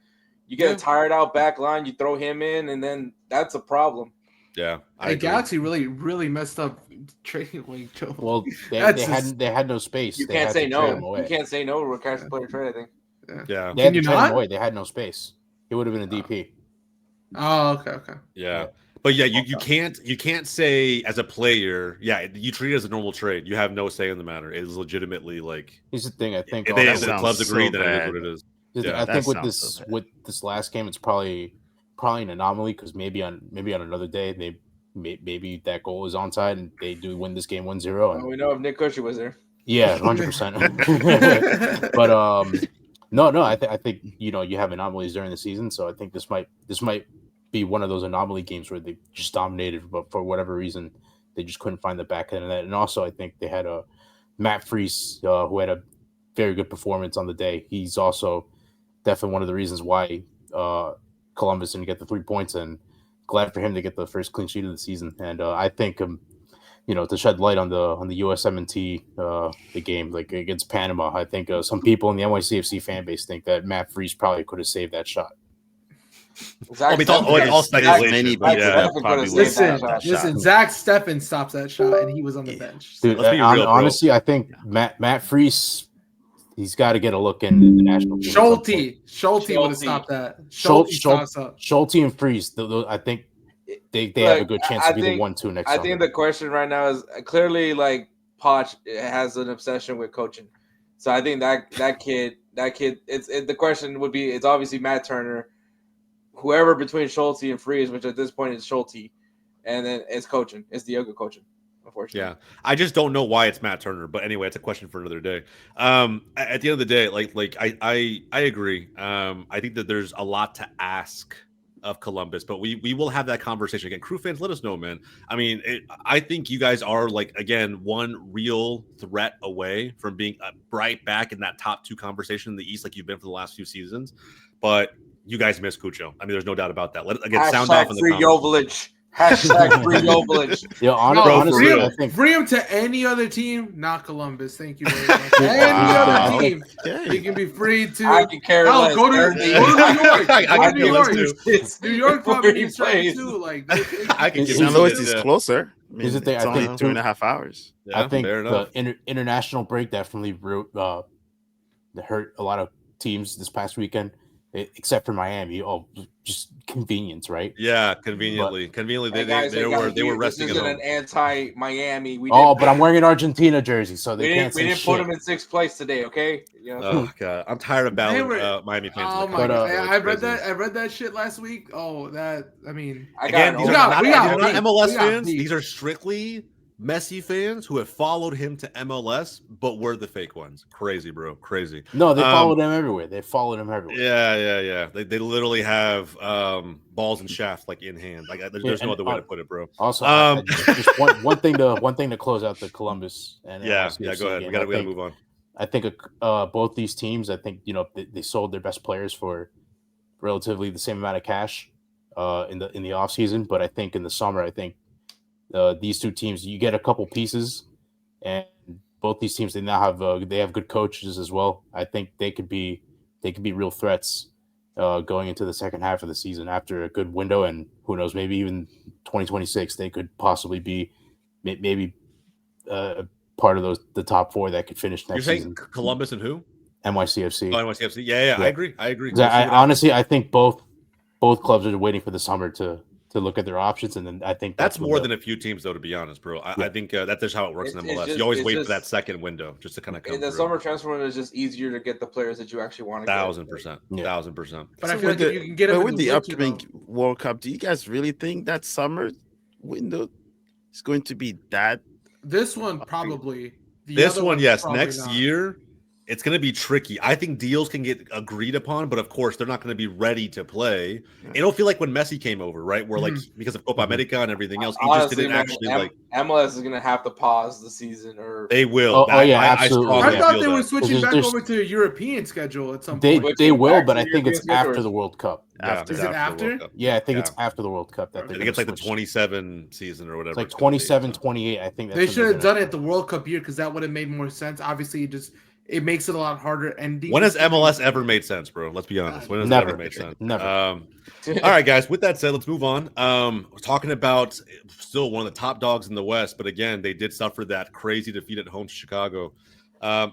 You get a tired out back line, you throw him in, and then that's a problem. Yeah, Galaxy really messed up trading like Joe. Well, they had no space. You can't say no. You can't say no to a cash player trade. I think. Yeah. They had to trade him away. They had no space. It would have been a DP. Oh, okay. Yeah. But yeah, you can't say as a player, you treat it as a normal trade. You have no say in the matter. It is legitimately like. Here's the thing. I think if the clubs agree that it is what it is. Yeah, I think with this last game, it's probably an anomaly because maybe on another day maybe that goal is onside and they do win this game 1-0. Well, we know if Nick Cushy was there. Yeah, 100%. But no, I think you have anomalies during the season, so I think this might be one of those anomaly games where they just dominated, but for whatever reason they just couldn't find the back end of that. And also, I think they had a Matt Freese who had a very good performance on the day. He's also definitely one of the reasons why Columbus didn't get the 3 points, and glad for him to get the first clean sheet of the season. And I think, to shed light on the USMNT the game like against Panama, I think some people in the NYCFC fan base think that Matt Freese probably could have saved that shot. All speculation. Listen, Zach Steffen stops that shot, and he was on the bench. Dude, honestly, I think Matt Freese. He's got to get a look in the national team. Schulte would have stopped that. Schulte and Freese. I think they have a good chance to be the 1-2 next. I think the question right now is clearly like Poch has an obsession with coaching. So I think that kid. The question would be it's obviously Matt Turner, whoever between Schulte and Freese, which at this point is Schulte, and then it's coaching. It's the yoga coaching. Unfortunately. Yeah, I just don't know why it's Matt Turner, but anyway, it's a question for another day. At the end of the day, I agree. I think that there's a lot to ask of Columbus, but we will have that conversation again. Crew fans, let us know, man. I mean, I think you guys are one real threat away from being right back in that top 2 conversation in the East, like you've been for the last few seasons. But you guys miss Cucho. I mean, there's no doubt about that. Sound off in the comments. Hashtag free Joveljic. Yeah, honestly, I think free him to any other team, not Columbus. Thank you very much. Any other team, he can be free to. I can care less. Go to New York. I can New York. New York probably needs too. I can get St. Louis is closer. Here's the thing. It's only 2.5 hours. Yeah, I think the international break definitely hurt a lot of teams this past weekend. Except for Miami, just convenience, right? Yeah, conveniently, they were resting. This isn't an anti-Miami. But I'm wearing an Argentina jersey, so we didn't put them in 6th place today. Okay. Oh god, I'm tired of battling Miami fans. Oh my god, I read that shit last week. Oh, that I mean, these are not MLS fans. These are strictly Messi fans who have followed him to MLS, but we're the fake ones. Crazy, bro. Crazy. No, they followed him everywhere. They followed him everywhere. Yeah. They literally have balls and shaft like in hand. Like there's no other way to put it, bro. Also, just one thing to close out the Columbus and yeah. LCFC Go ahead. Game. We gotta move on. I think both these teams, I think they sold their best players for relatively the same amount of cash in the offseason. But I think in the summer, I think these two teams, you get a couple pieces, and both these teams, they now have they have good coaches as well. I think they could be real threats going into the second half of the season after a good window, and who knows, maybe even 2026 they could possibly be maybe part of the top four that could finish next season. You're saying Columbus and who? NYCFC. Oh, NYCFC. Yeah. I agree. I think both clubs are waiting for the summer to look at their options, and then I think that's more than a few teams, though. To be honest, bro, I think that's just how it works in MLS. You always wait for that second window just to kind of come. In the summer transfer window, is just easier to get the players that you actually want to. 1,000%. 1,000%. But I feel like you can get them with the upcoming World Cup. Do you guys really think that summer window is going to be that? This one probably. This one, yes. Next year, it's going to be tricky. I think deals can get agreed upon, but of course, they're not going to be ready to play. It'll feel like when Messi came over, right? Where like because of Copa America and everything else, he just didn't actually like. MLS is going to have to pause the season, or they will. Absolutely. I thought they were switching back over to a European schedule at some point. They will, but I think it's after the World Cup. Is it after? Yeah, I think it's after the World Cup. I think it's like the 27 season or whatever. It's like 27, 28. I think they should have done it the World Cup year because that would have made more sense. Obviously, it makes it a lot harder ending. When has MLS ever made sense, bro? Let's be honest. When has it ever made sense? Never. All right, guys. With that said, let's move on. We're talking about still one of the top dogs in the West, but again, they did suffer that crazy defeat at home to Chicago.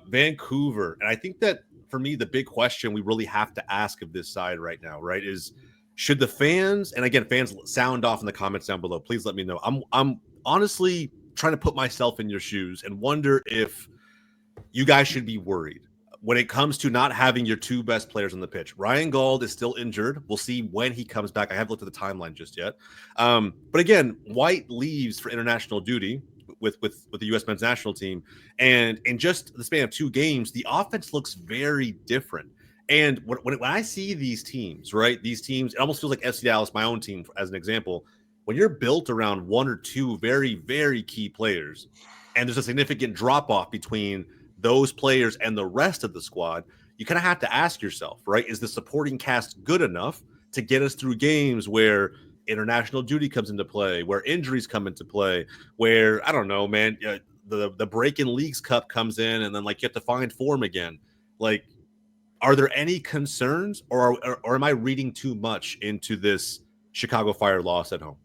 Vancouver. And I think that for me, the big question we really have to ask of this side right now, right, is should the fans, and again, fans sound off in the comments down below. Please let me know. I'm honestly trying to put myself in your shoes and wonder if you guys should be worried when it comes to not having your two best players on the pitch. Ryan Gauld is still injured. We'll see when he comes back. I haven't looked at the timeline just yet. But again, White leaves for international duty with the U.S. men's national team. And in just the span of 2 games, the offense looks very different. And when I see these teams, right, these teams, it almost feels like FC Dallas, my own team, as an example. When you're built around 1 or 2 very, very key players, and there's a significant drop-off between those players and the rest of the squad, you kind of have to ask yourself, right, is the supporting cast good enough to get us through games where international duty comes into play, where injuries come into play, where, I don't know, man, the break-in Leagues Cup comes in and then, like, you have to find form again. Like, are there any concerns, or am I reading too much into this Chicago Fire loss at home?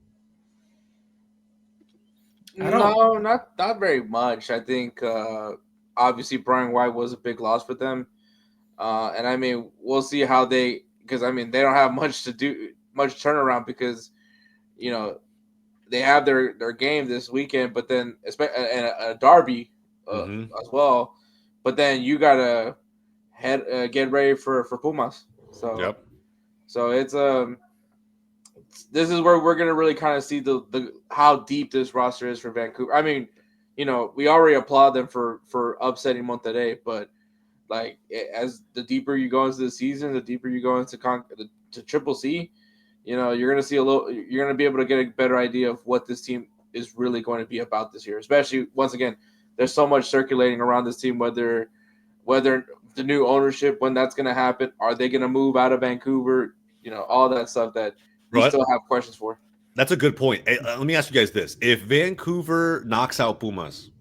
No, not very much. I think obviously Brian White was a big loss for them, and I mean we'll see how because I mean they don't have much turnaround because they have their game this weekend, but then and a derby as well, but then you gotta get ready for Pumas. So so it's this is where we're gonna really kind of see the how deep this roster is for Vancouver. I mean, we already applaud them for upsetting Monterrey, but like as the deeper you go into the season, the deeper you go into to Triple C, you're gonna see you're gonna be able to get a better idea of what this team is really going to be about this year. Especially once again, there's so much circulating around this team, whether the new ownership, when that's gonna happen, are they gonna move out of Vancouver? All that stuff that we still have questions for. That's a good point. Hey, let me ask you guys this. If Vancouver knocks out Pumas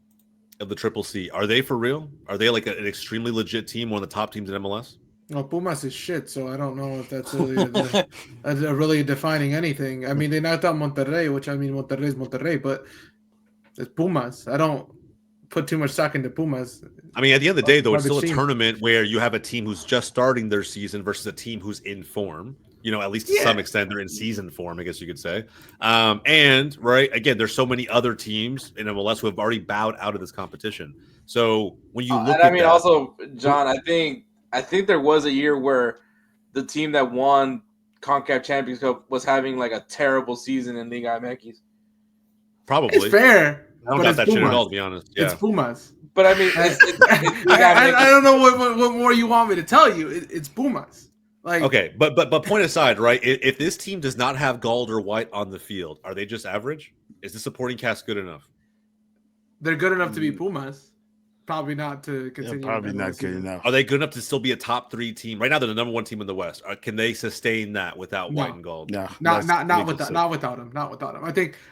of the Triple C, are they for real? Are they like an extremely legit team, one of the top teams in MLS? No, Pumas is shit, so I don't know if that's really, really defining anything. I mean, they knocked out Monterrey, which, I mean, Monterrey is Monterrey, but it's Pumas. I don't put too much stock into Pumas. I mean, at the end of the day, though, it's still a tournament where you have a team who's just starting their season versus a team who's in form. At least to some extent, they're in season form, I guess you could say. And, right, again, there's so many other teams in MLS who have already bowed out of this competition. So when you look at also, John, I think there was a year where the team that won CONCACAF Champions Cup was having like a terrible season in Liga MX. Probably. It's fair. I don't But got it's that shit at Pumas. all, to be honest. Yeah. It's Pumas. But I mean, I don't know what more you want me to tell you. It's Pumas. Like, Okay, but point aside, right? If this team does not have Gauld or White on the field, are they just average? Is the supporting cast good enough? they're good enough to be Pumas. Probably not to They're continue. probably the not season. good enough. Are they good enough to still be a top 3 team? Right now, they're the number 1 team in the West. Can they sustain that without No. White and Gauld? No, Not that's without ridiculous. not without him. Not without him.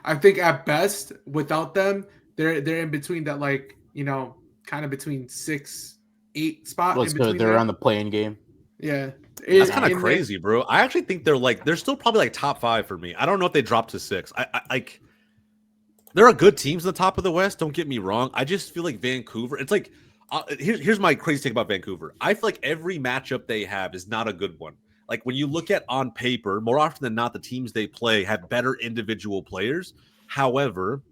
I think at best without them, they're in between that, like, kind of between 6-8 spot. Well, in between they're there. on the playing game. Yeah, That's kind of crazy, bro. I actually think they're still probably like top 5 for me. I don't know if they dropped to 6. I like. There are good teams in the top of the West. Don't get me wrong. I just feel like Vancouver. It's like here's my crazy take about Vancouver. I feel like every matchup they have is not a good one. Like when you look at on paper, more often than not, the teams they play have better individual players. However,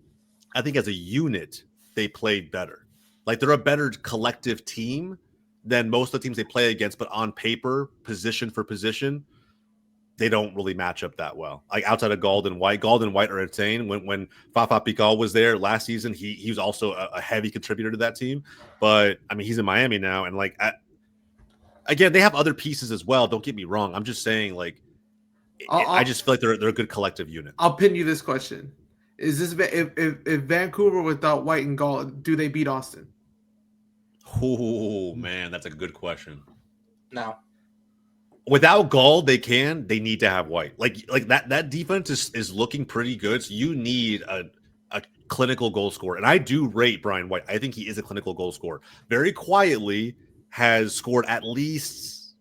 I think as a unit, they played better. Like they're a better collective team than most of the teams they play against. But on paper, position for position, they don't really match up that well. Like outside of Gauld and White are insane. When Fafa Picault was there last season, he was also a heavy contributor to that team. But I mean, he's in Miami now, and like again, they have other pieces as well. Don't get me wrong. I'm just saying, like, I just feel like they're a good collective unit. I'll pin you this question: Is this if Vancouver without White and Gauld, do they beat Austin? Oh man, that's a good question. No. Without Gauld, they need to have White. Like that defense is looking pretty good. So you need a clinical goal scorer. And I do rate Brian White. I think he is a clinical goal scorer. Very quietly has scored at least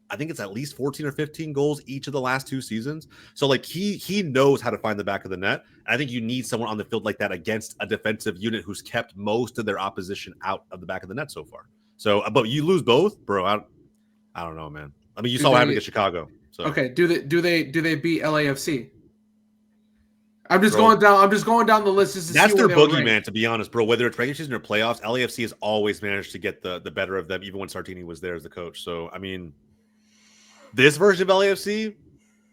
14 or 15 goals each of the last 2 seasons. So like he knows how to find the back of the net. And I think you need someone on the field like that against a defensive unit who's kept most of their opposition out of the back of the net so far. So but you lose both, bro. I don't know, man. I mean, you saw what happened against Chicago. So. Okay, do they beat LAFC? I'm just going down the list. Just to That's see their where they were boogeyman, ranked. to be honest, bro. Whether it's regular season or playoffs, LAFC has always managed to get the better of them, even when Sartini was there as the coach. So, I mean, this version of LAFC,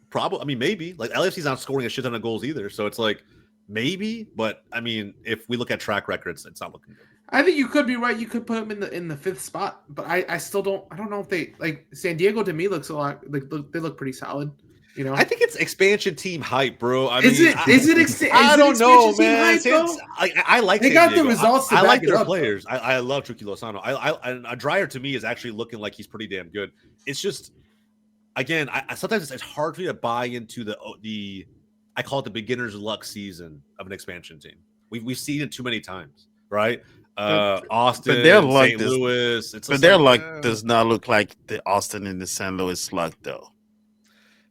probably. I mean, maybe. Like LAFC's not scoring a shit ton of goals either, so it's like maybe. But I mean, if we look at track records, it's not looking good. I think you could be right. You could put them in the 5th spot, but I still don't. I don't know if they like San Diego. To me, looks a lot like they look pretty solid. I think it's expansion team hype, bro. I don't know, man. I like. They San got Diego. the results. I like their players. I love Chucky Lozano. And Dreyer to me is actually looking like he's pretty damn good. It's just, again, sometimes it's hard for me to buy into the I call it the beginner's luck season of an expansion team. We've seen it too many times, right? Austin, St. Louis. Their luck does not look like the Austin and the St. Louis luck, though.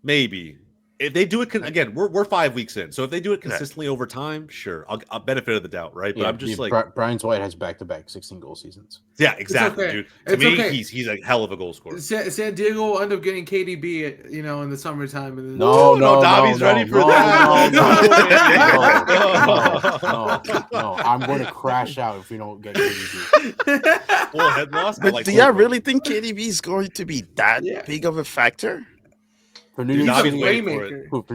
Maybe if they do it again, we're 5 weeks in. So if they do it consistently over time, sure, I'll benefit of the doubt, right? But I'm just like Brian White has back-to-back 16-goal seasons. Yeah, exactly, okay. dude. To me, he's a hell of a goal scorer. San Diego will end up getting KDB, in the summertime. And then... No, Dobby's ready for that. No, I'm going to crash out if we don't get KDB. Well, head loss. But do y'all really think KDB is going to be that big of a factor? For New He's York a City, playmaker.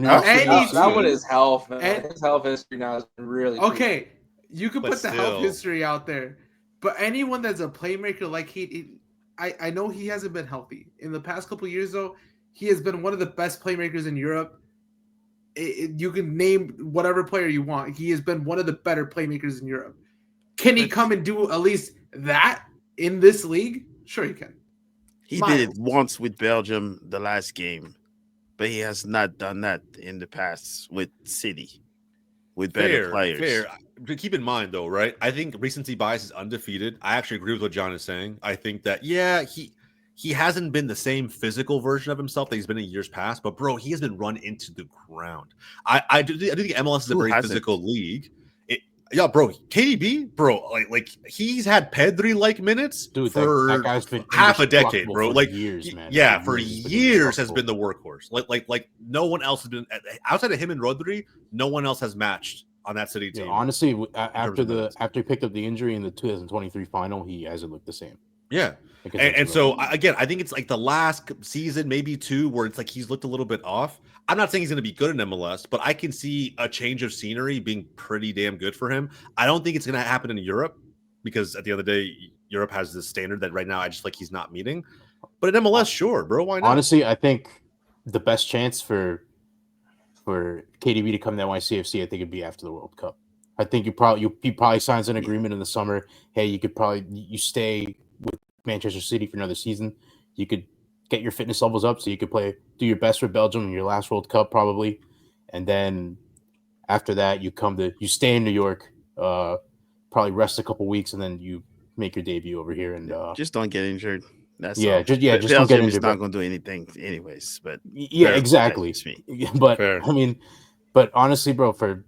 That one is health, man. His health history now has been really okay. You can put the still. health history out there, but anyone that's a playmaker like I know he hasn't been healthy in the past couple of years. Though he has been one of the best playmakers in Europe. You can name whatever player you want. He has been one of the better playmakers in Europe. Can he come and do at least that in this league? Sure, he can. He did it once with Belgium the last game. But he has not done that in the past with City, with better players. Fair. But keep in mind, though, right? I think recency bias is undefeated. I actually agree with what John is saying. I think that, he hasn't been the same physical version of himself that he's been in years past. But, bro, he has been run into the ground. I do think MLS is a very physical league. Yeah, bro, KDB, bro, like he's had Pedri-like minutes for that guy's been half a decade, bro. For like years, man. Yeah, for years has been the workhorse. Like no one else has been outside of him and Rodri. No one else has matched on that City team. Yeah, honestly, after he picked up the injury in the 2023 final, he hasn't looked the same. Yeah. And so, again, I think it's like the last season, maybe 2, where it's like he's looked a little bit off. I'm not saying he's going to be good in MLS, but I can see a change of scenery being pretty damn good for him. I don't think it's going to happen in Europe because at the end of the day, Europe has this standard that right now I just like he's not meeting. But in MLS, sure, bro, why not? Honestly, I think the best chance for KDB to come to NYCFC, I think it'd be after the World Cup. I think he probably signs an agreement in the summer. Hey, you stay with Manchester City for another season. You could get your fitness levels up so you could do your best for Belgium in your last World Cup probably, and then after that you stay in New York, probably rest a couple weeks, and then you make your debut over here. And just don't get injured. That's all. Just don't get injured. It's not going to do anything anyways. But exactly. But fair. I mean, but honestly, bro, for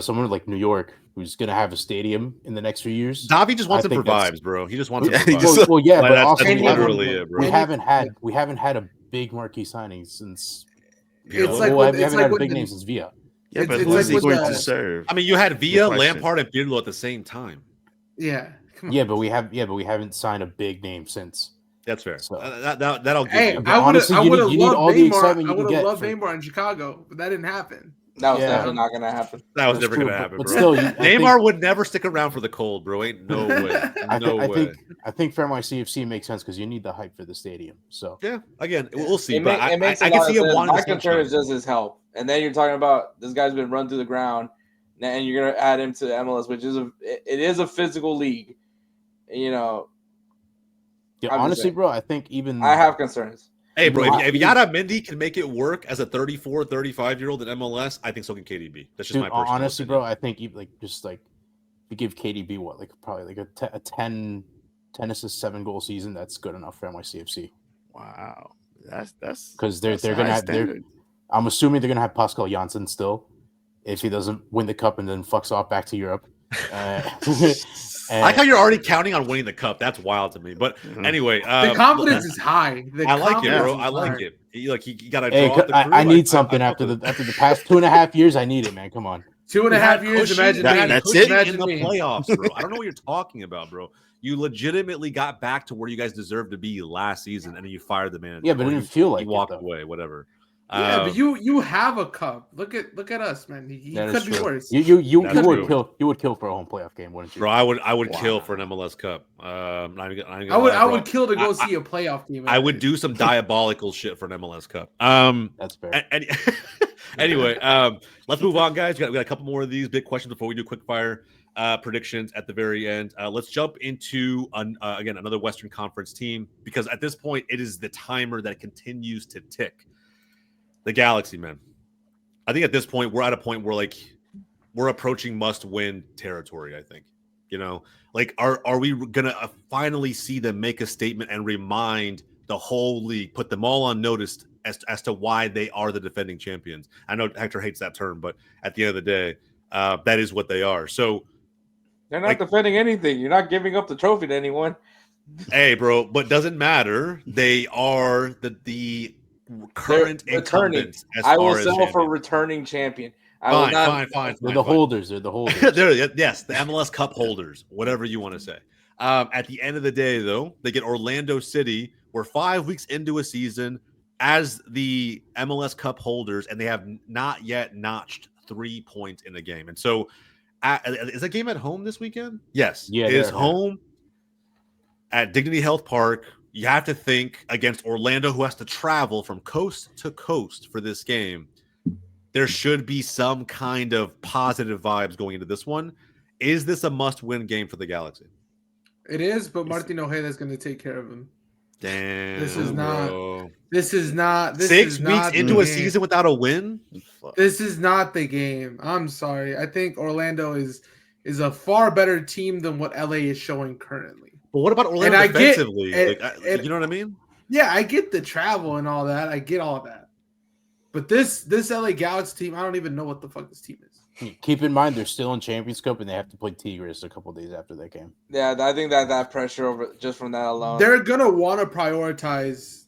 someone like New York who's going to have a stadium in the next few years. Davi just wants it for vibes, bro. He just wants it for vibes. Well, yeah, but also that's literally it, bro. we haven't had a big marquee signing since. We haven't had a big name since Villa. Yeah, but who's he going to serve? I mean, you had Villa, Lampard, and Pirlo at the same time. Yeah. Yeah, but we haven't signed a big name since. That's fair. So, that'll give hey, you. I would have loved Neymar. I would have loved for Neymar in Chicago, but that didn't happen. That was definitely not going to happen. That was never going to happen, but bro. Still, Neymar would never stick around for the cold, bro. Ain't no way. I think for NYCFC makes sense because you need the hype for the stadium. So yeah, again, we'll see. It but makes I can see him wanting. My concern is just his help, and then you're talking about this guy's been run through the ground, and you're going to add him to MLS, which is a physical league. Yeah, honestly, bro, I think even I have concerns. Hey, bro, if Yada Mendy can make it work as a 34, 35-year-old in MLS, I think so can KDB. That's just my personal honestly, opinion. bro, I think you give KDB probably a 10 assist, 7-goal season. That's good enough for NYCFC. Wow, that's because they're gonna have. I'm assuming they're gonna have Pascal Janssen still if he doesn't win the cup and then fucks off back to Europe. I like how you're already counting on winning the cup. That's wild to me. But anyway, the confidence is high. I like it, bro. I like it. He got to draw the crew. I need something after the past 2.5 years. I need it, man. Come on. 2.5 years. Imagine that's it in the playoffs, bro. I don't know what you're talking about, bro. You legitimately got back to where you guys deserved to be last season, and then you fired the manager. Yeah, but it didn't feel like you walked away. Whatever. Yeah, but you have a cup. Look at us, man. He could be worse. You would kill for a home playoff game, wouldn't you? Bro, I would kill for an MLS Cup. I would kill to go see a playoff game. I would do some diabolical shit for an MLS Cup. That's fair. Anyway, let's move on, guys. We got a couple more of these big questions before we do quickfire predictions at the very end. Let's jump into again another Western Conference team because at this point it is the timer that continues to tick. The Galaxy, man. I think at this point we're at a point where we're approaching must-win territory. I think, are we gonna finally see them make a statement and remind the whole league, put them all on notice as to why they are the defending champions? I know Hector hates that term, but at the end of the day, that is what they are. So they're not defending anything. You're not giving up the trophy to anyone. Hey, bro, but doesn't matter. They are the current incumbents. I will settle for returning champion. Fine. They're the holders. They're the holders. Yes, the MLS Cup holders, whatever you want to say. At the end of the day, though, they get Orlando City. We're 5 weeks into a season as the MLS Cup holders, and they have not yet notched 3 points in a game. And so, is the game at home this weekend? Yes. Yeah, it is home at Dignity Health Park. You have to think against Orlando, who has to travel from coast to coast for this game. There should be some kind of positive vibes going into this one. Is this a must-win game for the Galaxy? It is, but Martin Ojeda is going to take care of him. Damn, This is not. bro. This is not. 6 weeks into a season without a win. This is not the game. I'm sorry. I think Orlando is a far better team than what LA is showing currently. But what about Orlando defensively? You know what I mean? Yeah, I get the travel and all that. I get all of that. But this LA Galaxy team, I don't even know what the fuck this team is. Keep in mind, they're still in Champions Cup and they have to play Tigres a couple days after that game. Yeah, I think that pressure over just from that alone. They're gonna want to prioritize.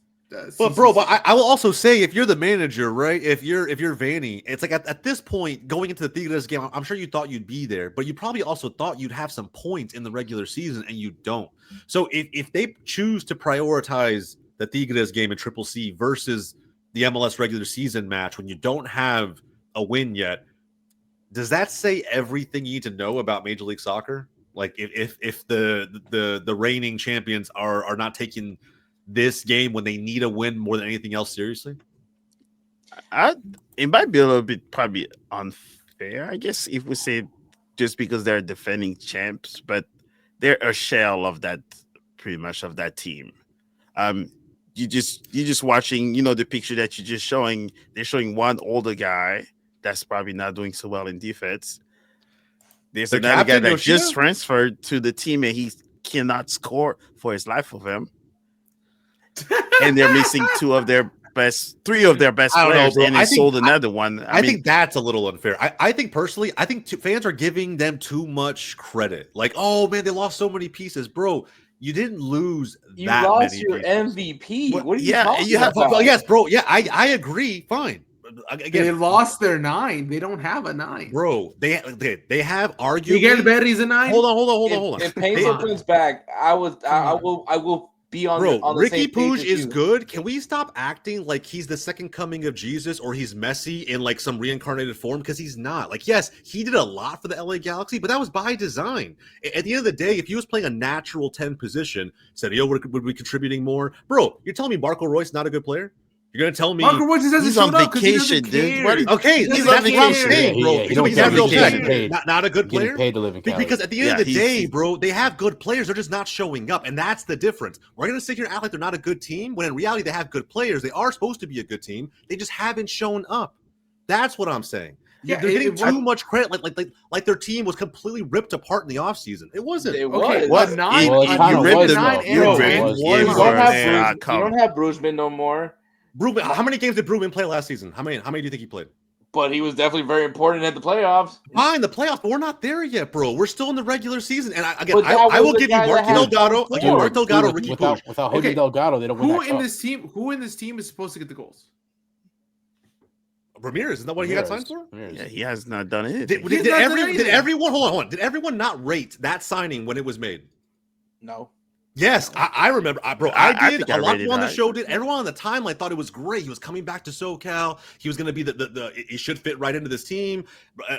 But I will also say, if you're the manager, right? If you're Vanny, it's like at this point, going into the Tigres game, I'm sure you thought you'd be there, but you probably also thought you'd have some points in the regular season, and you don't. So if they choose to prioritize the Tigres game in Triple C versus the MLS regular season match when you don't have a win yet, does that say everything you need to know about Major League Soccer? Like if the reigning champions are not taking this game when they need a win more than anything else seriously? It might be a little bit probably unfair, I guess, if we say just because they're defending champs, but they're a shell of that, pretty much of that team. You're just watching, the picture that you're just showing. They're showing one older guy that's probably not doing so well in defense. There's another guy that just transferred to the team and he cannot score for his life of him. And they're missing three of their best players, and they sold another one. I think that's a little unfair. I think personally, fans are giving them too much credit. Like, oh man, they lost so many pieces, bro. You didn't lose. You lost your MVP. What are you talking about? Well, yes, bro. Yeah, I agree. Fine. Again, they lost their 9. They don't have a 9, bro. They have arguably. Miguel Berry's a 9. Hold on. If Painter comes back, I will be on. Bro, on the Ricky same page Puig is good. Can we stop acting like he's the second coming of Jesus or he's Messi in like some reincarnated form? Because he's not. Like, yes, he did a lot for the LA Galaxy, but that was by design. At the end of the day, if he was playing a natural 10 position, Sergio would be contributing more. Bro, you're telling me Marco Royce not a good player? You're gonna tell me Marco Royce he's on vacation, dude? Okay, he's on vacation, bro. He's not a good player. Paid to live in Cali. Because at the end of the day, bro, they have good players. They're just not showing up, and that's the difference. We're gonna sit here and act like they're not a good team when in reality they have good players. They are supposed to be a good team. They just haven't shown up. That's what I'm saying. Yeah, they're getting too much credit, like their team was completely ripped apart in the offseason. It wasn't. It was. What? 9? You ripped them. You don't have Brugman no more. Brugman, how many games did Brugman play last season? How many do you think he played? But he was definitely very important at the playoffs. Fine, the playoffs, but we're not there yet, bro. We're still in the regular season. And I will give you Mark Delgado, Ricky Puig. Without Jose Delgado, they don't win that cup. Who in this team is supposed to get the goals? Ramirez, isn't that what he got signed for? Yeah, he has not done it. Did everyone hold on? Did everyone not rate that signing when it was made? No. Yes, I remember, bro. I did. A lot of people on the show did. it. Everyone on the timeline thought it was great. He was coming back to SoCal. He was going to be he should fit right into this team,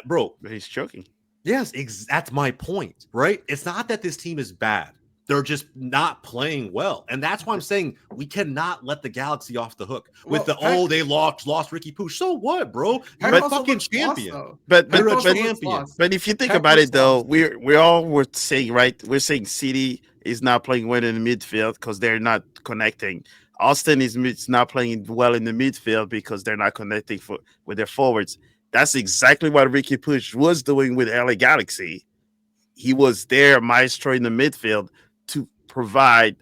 bro. But he's choking. Yes, that's my point, right? It's not that this team is bad. They're just not playing well. And that's why I'm saying we cannot let the Galaxy off the hook with they lost Ricky Puig. So what, bro? You're a fucking champion. But if you think about it, though, we're saying, right? We're saying City is not playing well in the midfield because they're not connecting. Austin is not playing well in the midfield because they're not connecting with their forwards. That's exactly what Ricky Puig was doing with LA Galaxy. He was their maestro in the midfield to provide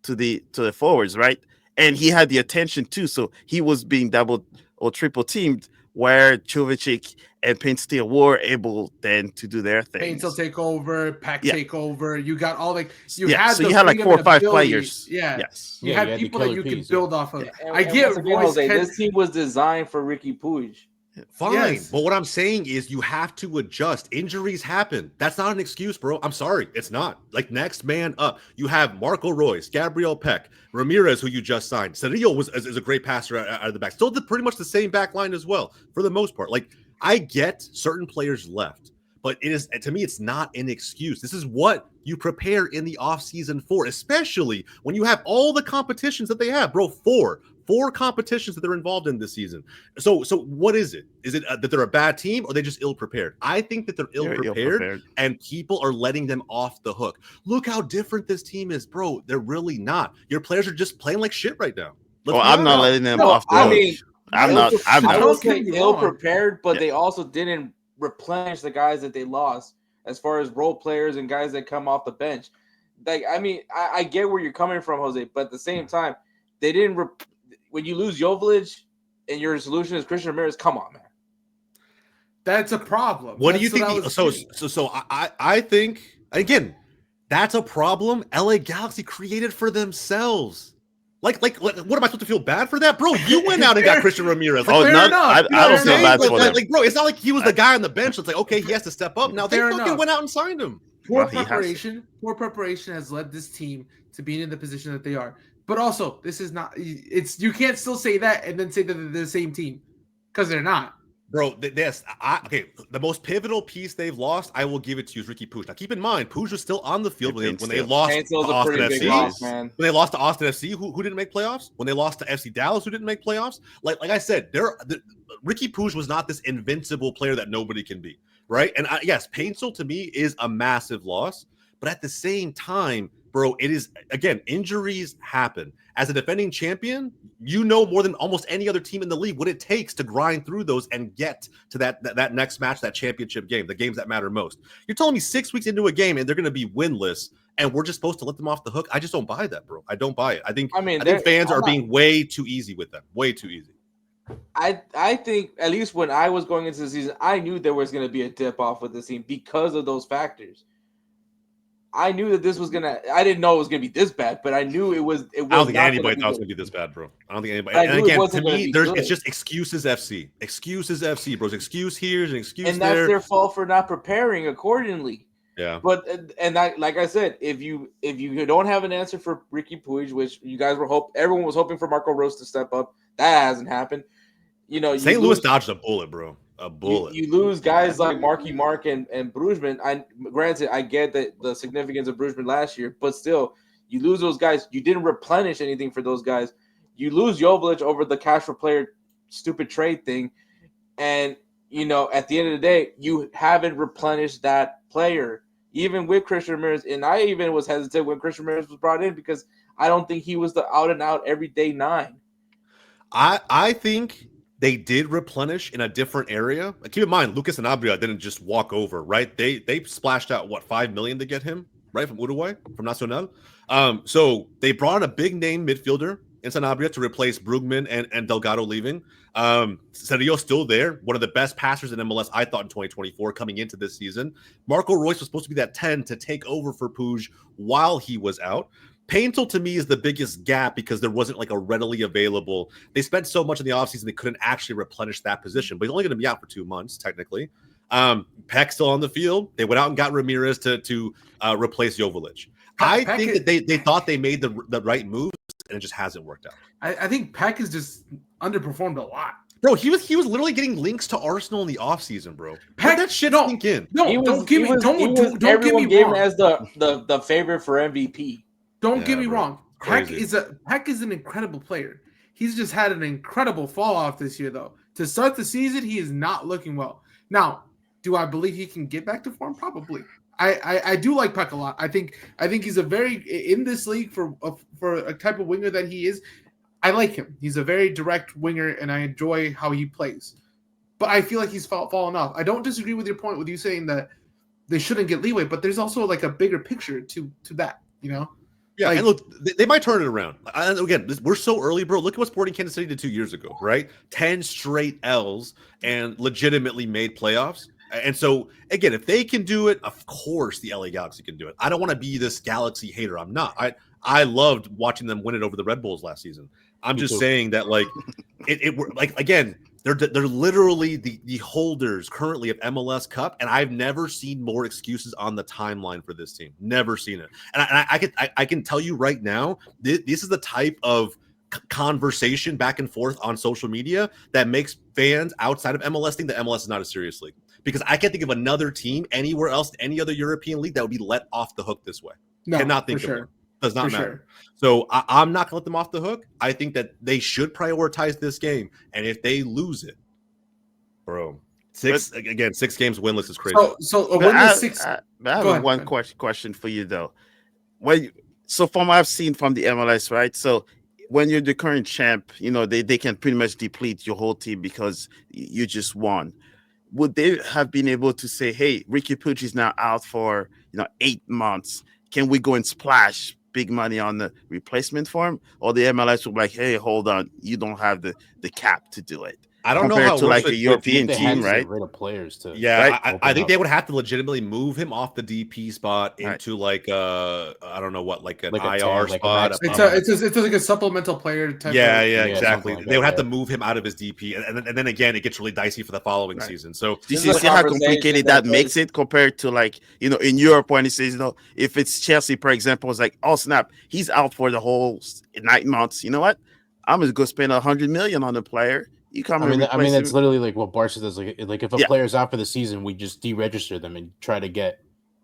to the forwards, right? And he had the attention too, so he was being double or triple teamed, where Jovic and Painter were able then to do their thing. Painter take over, Peck take over. You got all like you had like 4 or 5 players. Yeah, yes, you had people that you can build off of. I get Jose. This team was designed for Ricky Puig. Fine, but what I'm saying is you have to adjust. Injuries happen. That's not an excuse, bro. I'm sorry, it's not. Like, next man up. You have Marco Royce, Gabriel Peck, Ramirez, who you just signed. Cerrillo is a great passer out of the back. Still pretty much the same back line as well, for the most part. Like, I get certain players left, but it is, to me, it's not an excuse. This is what you prepare in the offseason for, especially when you have all the competitions that they have, bro. Four competitions that they're involved in this season. So what is it? Is it that they're a bad team or are they just ill-prepared? I think that they're ill-prepared and people are letting them off the hook. Look how different this team is, bro. They're really not. Your players are just playing like shit right now. I'm not letting them off the hook. I'm not. I don't say ill-prepared, but they also didn't replenish the guys that they lost as far as role players and guys that come off the bench. Like, I mean, I get where you're coming from, Jose, but at the same time, they didn't when you lose Jovic and your solution is Christian Ramirez, come on, man. That's a problem. What do you think? So I think, again, that's a problem LA Galaxy created for themselves. Like, what am I supposed to feel bad for that, bro? You went out and got Christian Ramirez. I don't feel bad for them. Like, bro, it's not like he was the guy on the bench. It's like, okay, he has to step up. Now they fucking went out and signed him. Poor preparation has led this team to being in the position that they are. But also, this is not. It's you can't still say that and then say that they're the same team because they're not. Bro, okay. The most pivotal piece they've lost, I will give it to you, is Ricky Puig. Now, keep in mind, Puig was still on the field when they lost to Painsel's a Austin pretty big FC. loss, man. When they lost to Austin FC, who didn't make playoffs? When they lost to FC Dallas, who didn't make playoffs? Like I said, Ricky Puig was not this invincible player that nobody can be, right? And yes, Painsil to me is a massive loss, but at the same time, bro, it is, again, injuries happen. As a defending champion, you know more than almost any other team in the league what it takes to grind through those and get to that next match, that championship game, the games that matter most. You're telling me 6 weeks into a game and they're going to be winless and we're just supposed to let them off the hook? I just don't buy that, bro. I don't buy it. I think fans are being way too easy with them. Way too easy. I think, at least when I was going into the season, I knew there was going to be a dip off with this team because of those factors. I knew that this was gonna. I didn't know it was gonna be this bad, but I knew it was. I don't think anybody thought it was gonna be this bad, bro. I don't think anybody. And again, to me, it's just excuses FC. Excuses FC, bros. Excuse here's an excuse and there. That's their fault for not preparing accordingly. Yeah. But like I said, if you don't have an answer for Ricky Puig, which you guys everyone was hoping for Marco Rose to step up, that hasn't happened. You know, St. Louis dodged a bullet, bro. A bullet. You lose guys like Marky Mark and Brugman. Granted, I get that the significance of Brugman last year, but still, you lose those guys. You didn't replenish anything for those guys. You lose Joveljic over the cash for player stupid trade thing, and you know at the end of the day, you haven't replenished that player. Even with Christian Ramirez, and I even was hesitant when Christian Ramirez was brought in because I don't think he was the out and out everyday 9. I think they did replenish in a different area. Keep in mind, Lucas Sanabria didn't just walk over, right? They splashed out what, $5 million to get him, right, from Uruguay, from Nacional. So they brought in a big name midfielder in Sanabria to replace Brugman and Delgado leaving. Cerillo's still there, one of the best passers in MLS, I thought, in 2024 coming into this season. Marco Royce was supposed to be that 10 to take over for Puig while he was out. Painful to me is the biggest gap because there wasn't like a readily available. They spent so much in the offseason they couldn't actually replenish that position, but he's only going to be out for 2 months technically. Peck's still on the field. They went out and got Ramirez to replace Joveljic. I think that they thought they made the right moves and it just hasn't worked out. I think Peck has just underperformed a lot. Bro, he was literally getting links to Arsenal in the offseason, bro. Peck, that shit sink in. No, don't give me wrong. As the favorite for MVP. Don't get me wrong. Peck is an incredible player. He's just had an incredible fall off this year, though. To start the season, he is not looking well. Now, do I believe he can get back to form? Probably. I do like Peck a lot. I think he's a very in this league for a type of winger that he is. I like him. He's a very direct winger, and I enjoy how he plays. But I feel like he's fallen off. I don't disagree with your point with you saying that they shouldn't get leeway, but there's also like a bigger picture to that, you know? Yeah, and look, they might turn it around. And again, we're so early, bro. Look at what Sporting Kansas City did 2 years ago, right? 10 straight L's and legitimately made playoffs. And so, again, if they can do it, of course the LA Galaxy can do it. I don't want to be this Galaxy hater. I'm not. I loved watching them win it over the Red Bulls last season. I'm just saying that, like, it like, again, they're literally the holders currently of MLS Cup, and I've never seen more excuses on the timeline for this team. Never seen it. And I can tell you right now, this is the type of conversation back and forth on social media that makes fans outside of MLS think that MLS is not a serious league. Because I can't think of another team anywhere else, any other European league that would be let off the hook this way. No, cannot think of sure. one. Does not For matter. sure. So I'm not going to let them off the hook. I think that they should prioritize this game. And if they lose it, bro, 6 games winless is crazy. So a winless 6. I have one question for you, though. So from what I've seen from the MLS, right? So when you're the current champ, you know, they can pretty much deplete your whole team because you just won. Would they have been able to say, hey, Ricky Puig is now out for 8 months. Can we go and splash big money on the replacement for him? Or the MLS will be like, hey, hold on, you don't have the cap to do it. I don't know compared how it to works like a with- European They had team, to right? get rid of players to. Yeah, Right? I think Open they up. would have to legitimately move him off the DP spot Right. into like I don't know what, like an Like a IR tag, like a spot. max It's like a supplemental player type. Yeah, of, Yeah, exactly. something like They would that, have to yeah. move him out of his DP, and then again, it gets really dicey for the following Right. season. So This This is is a see how conversation complicated that that makes it compared to like, in Europe when it says, if it's Chelsea, for example, it's like, oh snap, he's out for the whole 9 months. You know what? I'm just gonna spend $100 million on the player. You come I mean, and replace that's him. literally like what Barca does. Like if a Yeah. player's out for the season, we just deregister them and try to get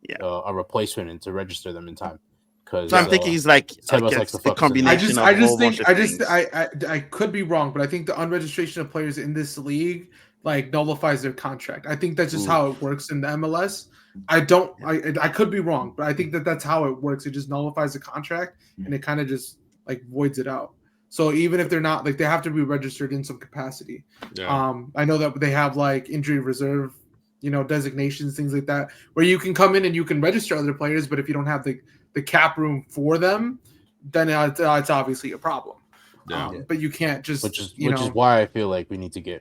Yeah. a replacement and to register them in time. Because So I'm thinking he's like, I Sebas likes guess to a fuck us in the- combination of a whole bunch of things. I could be wrong, but I think the unregistration of players in this league like nullifies their contract. I think that's just Ooh. how it works in the MLS. I could be wrong, but I think that's how it works. It just nullifies the contract and it kind of just like voids it out. So even if they're not, like, they have to be registered in some capacity. yeah. I know that they have like injury reserve, designations, things like that, where you can come in and you can register other players, but if you don't have the cap room for them, then it's obviously a problem. Yeah. But you can't just, which is why I feel like we need to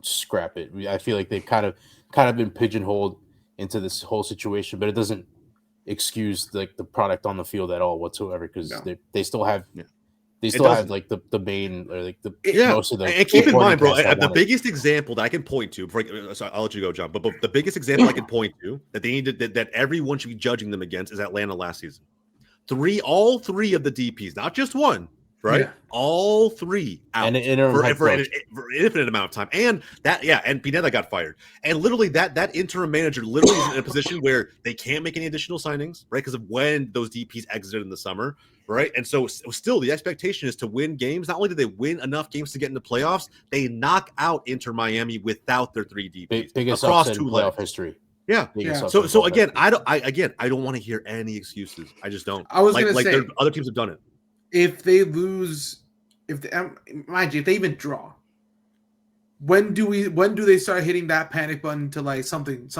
scrap it. I feel like they've kind of been pigeonholed into this whole situation, but it doesn't excuse like the product on the field at all whatsoever, because No. they still have. Yeah. They still have doesn't. like the main or like the Yeah, most of the. and keep in mind, bro, broadcasts that the want it. biggest example that I can point to, sorry, I'll let you go, John, but the biggest example I can point to that they need that everyone should be judging them against is Atlanta last season. All three of the DPs, not just one, right? Yeah. All three out And an interim head for an coach. infinite amount of time, and Pineda got fired, and literally that interim manager literally is in a position where they can't make any additional signings, right? Because of when those DPs exited in the summer. Right. And so still the expectation is to win games. Not only do they win enough games to get into playoffs, they knock out Inter Miami without their three DPs Biggest across upset in two playoff legs. history. Yeah. Biggest upset So in playoff again, history. I don't want to hear any excuses. I just don't. I was gonna say, other teams have done it. if they lose, mind you, if they even draw, when do they start hitting that panic button to like something's?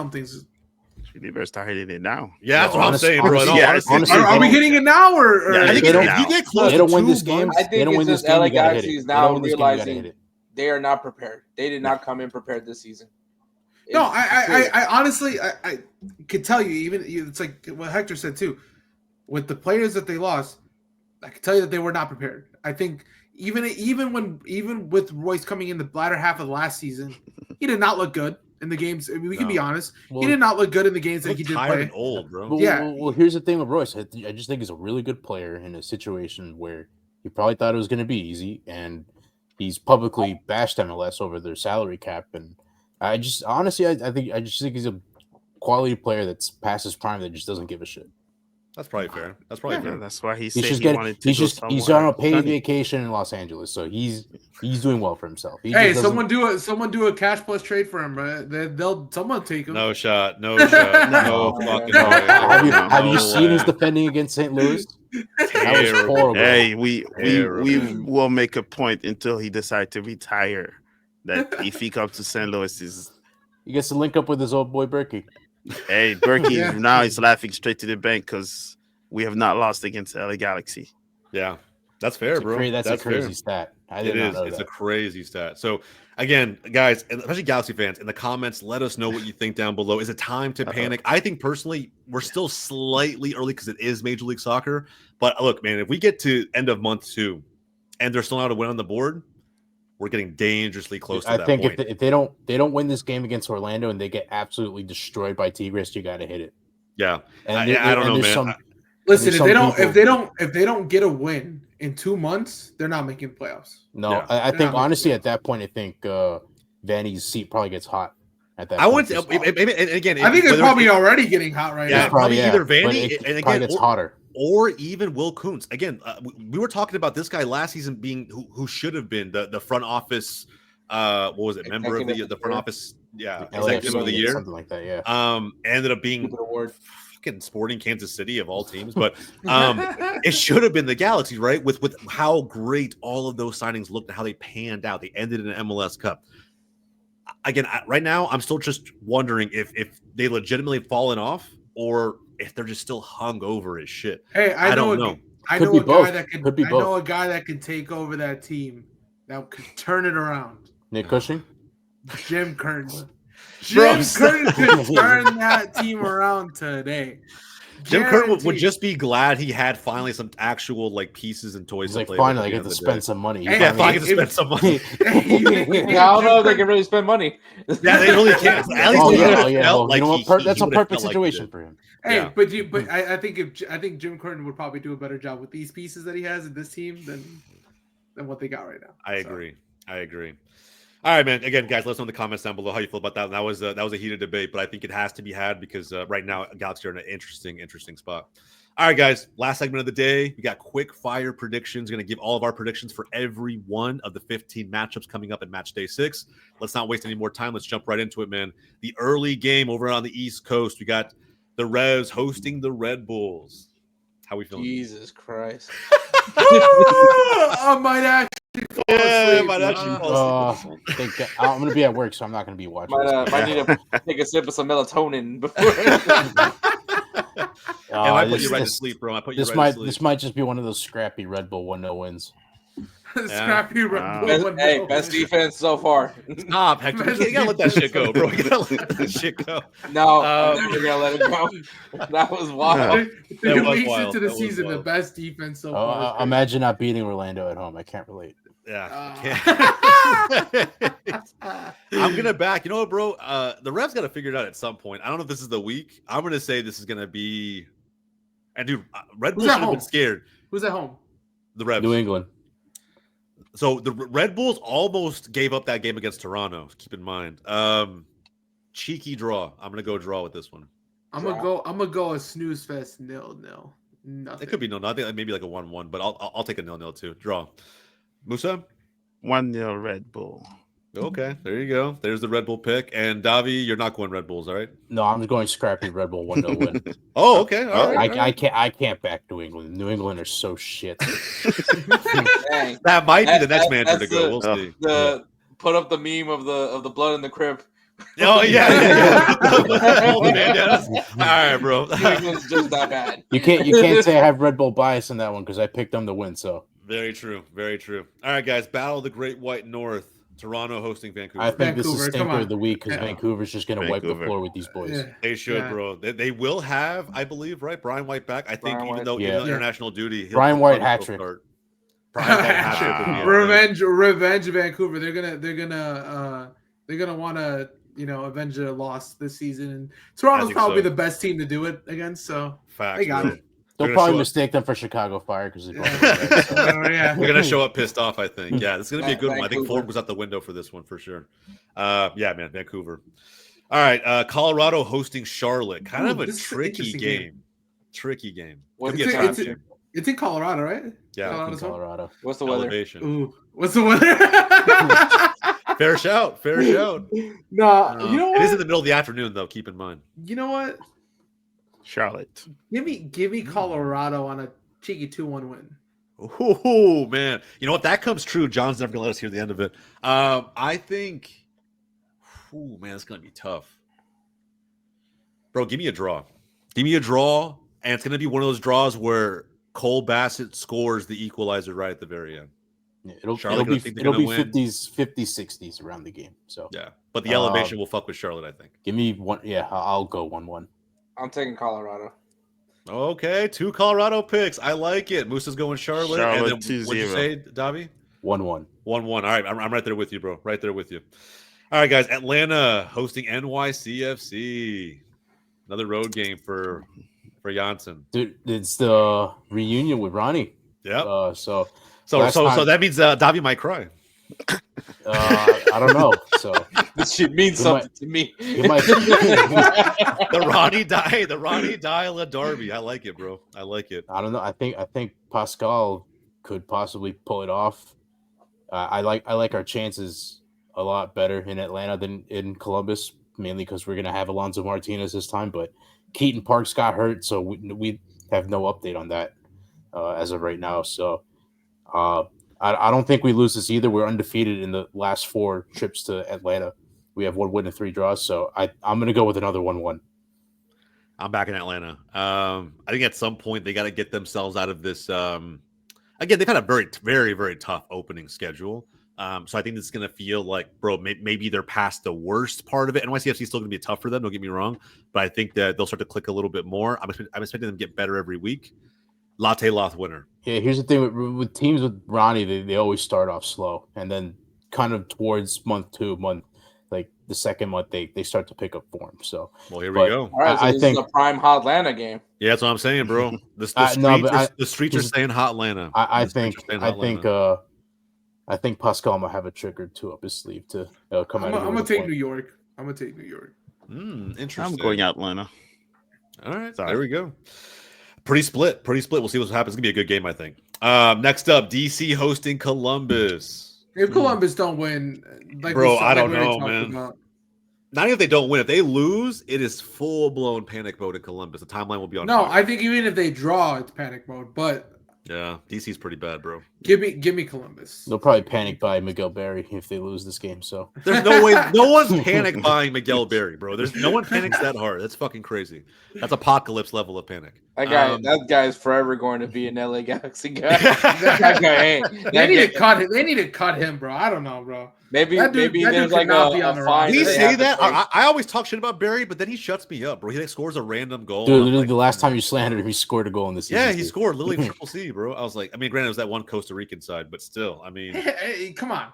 They better start hitting it now. Yeah, that's what I'm saying, bro. honestly, No, honestly, Are we hitting it now or? Yeah, I think They don't- if you get close They don't to win 2 this game. months, I They think don't it's win this just game. LA You gotta hit Galaxy it. is They don't now win this game, you gotta hit realizing it. they are not prepared. They did not come in prepared this season. No, It's clear. I honestly I could tell you, it's like what Hector said too. With the players that they lost, I can tell you that they were not prepared. I think even with Royce coming in the latter half of the last season, he did not look good in the games. I mean, we can be honest. Well, He did not look good in the games he that he looked did tired play. and old, bro. Well, Yeah. well, here's the thing with Royce. I just think he's a really good player in a situation where he probably thought it was going to be easy, and he's publicly bashed MLS over their salary cap. And I just honestly, I just think he's a quality player that's past his prime that just doesn't give a shit. That's probably fair. That's probably Yeah, fair. that's why he He's said just he wanted to he's go he's somewhere on a paid sunny. vacation in Los Angeles, so he's doing well for himself. He Hey, just doesn't- someone do a cash plus trade for him, bro. Someone take him. No shot. No shot. No fucking No. way. Have you No seen his way. defending against St. Louis? That was Terrible. horrible. Hey, we Terrible. will make a point until he decides to retire. That if he comes to St. Louis, is He gets to link up with his old boy Berkey. hey Berkey Yeah. now is laughing straight to the bank because we have not lost against LA Galaxy. Yeah, that's fair, bro. That's a crazy fair. stat. I It did not is. know It's that. a crazy stat. So again, guys, and especially Galaxy fans, in the comments, let us know what you think down below. Is it time to panic? I think personally, we're still slightly early because it is Major League Soccer. But look, man, if we get to end of month 2 and there's still not a win on the board, we're getting dangerously close to I that think point. if they don't win this game against Orlando and they get absolutely destroyed by Tigres, you got to hit it. Yeah, And I don't know, there's man. Listen, There's if they some don't people- if they don't get a win in 2 months, they're not making playoffs. No, Yeah. I They're think not honestly making at that point, I think Vanny's seat probably gets hot at that I point. want to, Just- and again, I think it's whether probably already getting hot right Yeah, now. probably either but Vanny it and probably again, gets hotter. or even Will Kuntz. Again, we were talking about this guy last season being who should have been the front office. What was it? Member of the front office? Yeah, executive of the year. Something like that. Yeah. Ended up being Stupid award. fucking Sporting Kansas City of all teams, but it should have been the Galaxy, right? With how great all of those signings looked and how they panned out. They ended in an MLS Cup. Again, right now, I'm still just wondering if they legitimately fallen off or if they're just still hung over as shit. Hey, I don't know. know. I Could know be a both. guy that can. Could be I know both. a guy that can take over that team. That could turn it around. Nick Cushing. Jim Curtin. Jim Curtin could turn that team around today. Jim Curtin would just be glad he had finally some actual like pieces and toys. He's to like, play finally, I with get at to the spend day. some money. Yeah, finally get to spend some money. Yeah, I don't know if they can really spend money. Yeah, they really can't. At least Well, you know what? That's a perfect situation for him. Hey, but I think Jim Curtin would probably do a better job with these pieces that he has in this team than what they got right now. I agree. All right, man. Again, guys, let us know in the comments down below how you feel about that. That was a heated debate, but I think it has to be had because right now Galaxy are in an interesting spot. All right, guys. Last segment of the day. We got quick fire predictions. Going to give all of our predictions for every one of the 15 matchups coming up in match day 6. Let's not waste any more time. Let's jump right into it, man. The early game over on the East Coast. We got the Revs hosting the Red Bulls. How we feeling? Jesus Christ. I might actually fall asleep. I'm going to be at work, so I'm not going to be watching. Might need to take a sip of some melatonin before. I put you right to sleep, bro. This might just be one of those scrappy Red Bull 1-0 wins. Scrappy Red Bull. Best defense so far. Stop, Hector. You gotta let that shit go, bro. You gotta let that shit go. No, I'm never gonna let it go. That was wild. That was wild. Into the season, the best defense so far. Imagine not beating Orlando at home. I can't relate. Yeah. I'm gonna back. You know what, bro? The Revs got to figure it out at some point. I don't know if this is the week. I'm gonna say this is gonna be. And dude, Red Bull should have been scared. Who's at home? The Revs. New England. So the Red Bulls almost gave up that game against Toronto. Keep in mind. Cheeky draw. I'm gonna go draw with this one. I'm gonna go a snooze fest 0-0. Nothing. It could be 0-0. I think maybe like a 1-1, but I'll take a 0-0 too. Draw. Musa? 1-0 Red Bull. Okay, there you go. There's the Red Bull pick. And Davi, you're not going Red Bulls, all right? No, I'm going scrappy Red Bull 1-0 win. Oh, okay. All right. I can't back New England. New England are so shit. That might be the next manager to go. We'll see. Put up the meme of the blood in the crib. Oh yeah. All right, bro. New England's just that bad. You can't say I have Red Bull bias in that one because I picked them to win. So very true. All right, guys. Battle of the Great White North. Toronto hosting Vancouver. I think this is stinker of the week because Vancouver's just going to wipe the floor with these boys. Yeah. They should, bro. They will have, I believe, right? Brian White back. I think even though international duty, Brian White hat trick. Revenge Vancouver. They're gonna want to avenge their loss this season. And Toronto's probably the best team to do it against. So facts, they got it. They'll probably mistake them for Chicago Fire because they're going to show up pissed off, I think. Yeah, it's going to be a good one. I think Ford was out the window for this one for sure. Yeah, man, Vancouver. All right, Colorado hosting Charlotte. Kind of a tricky game. Tricky game. It's in Colorado, right? Yeah, Colorado. What's the weather? Elevation. Ooh, what's the weather? Fair shout. No, you know what? It is in the middle of the afternoon, though. Keep in mind. You know what? Charlotte. Give me Colorado on a cheeky 2-1 win. Oh man, you know what? That comes true. John's never gonna let us hear the end of it. I think. Oh man, it's gonna be tough, bro. Give me a draw. And it's gonna be one of those draws where Cole Bassett scores the equalizer right at the very end. Yeah, it'll be 50s, 60s around the game. So yeah, but the elevation will fuck with Charlotte. I think. Give me one. Yeah, I'll go 1-1. I'm taking Colorado. Okay, 2 Colorado picks. I like it. Moosa's going Charlotte. And then, what'd you say, Davi? 1-1. 1-1. All right, I'm right there with you, bro. Right there with you. All right, guys. Atlanta hosting NYCFC. Another road game for Janssen. Dude, it's the reunion with Ronnie. Yeah. So that means Davi might cry. I don't know. So this shit means something to me. The Ronnie Dyla Derby. I like it, bro. I like it. I don't know. I think Pascal could possibly pull it off. I like our chances a lot better in Atlanta than in Columbus, mainly because we're gonna have Alonso Martinez this time. But Keaton Parks got hurt, so we have no update on that as of right now. So. I don't think we lose this either. We're undefeated in the last 4 trips to Atlanta. We have 1 win and 3 draws. So I'm going to go with another 1-1. I'm back in Atlanta. I think at some point they got to get themselves out of this. Again, they've had a very, very, very tough opening schedule. So I think this is going to feel like, bro, maybe they're past the worst part of it. NYCFC is still going to be tough for them. Don't get me wrong, but I think that they'll start to click a little bit more. I'm expecting them to get better every week. Latte Loth winner. Yeah, here's the thing with teams with Ronnie, they always start off slow, and then kind of towards month like the second month, they start to pick up form. So, well, here we go. All right, so I this think is a prime Hotlanta game. Yeah, that's what I'm saying, bro. The streets are saying Hotlanta. I think Pascal might have a trick or two up his sleeve to come out. I'm gonna take New York. Interesting. I'm going Atlanta. All right, there we go. Pretty split. We'll see what happens. It's gonna be a good game, I think. Next up, DC hosting Columbus. If Columbus don't win, I don't know, man. Not even if they don't win. If they lose, it is full blown panic mode in Columbus. The timeline will be on. No, fire. I think even if they draw, it's panic mode. But yeah, DC's pretty bad, bro. Give me Columbus. They'll probably panic by Miguel Berry if they lose this game. So there's no way. No one's panic buying Miguel Berry, bro. There's no one panics that hard. That's fucking crazy. That's apocalypse level of panic. That guy is forever going to be an LA Galaxy guy. That guy ain't. They need to cut him. They need to cut him, bro. I don't know, bro. Maybe there's like a fine. He say that. I always talk shit about Barry, but then he shuts me up, bro. He scores a random goal. Dude, literally the last time you slandered him, he scored a goal in this season. Yeah, he scored literally triple C, bro. I was like, I mean, granted, it was that one Costa Rican side, but still, I mean, hey, come on.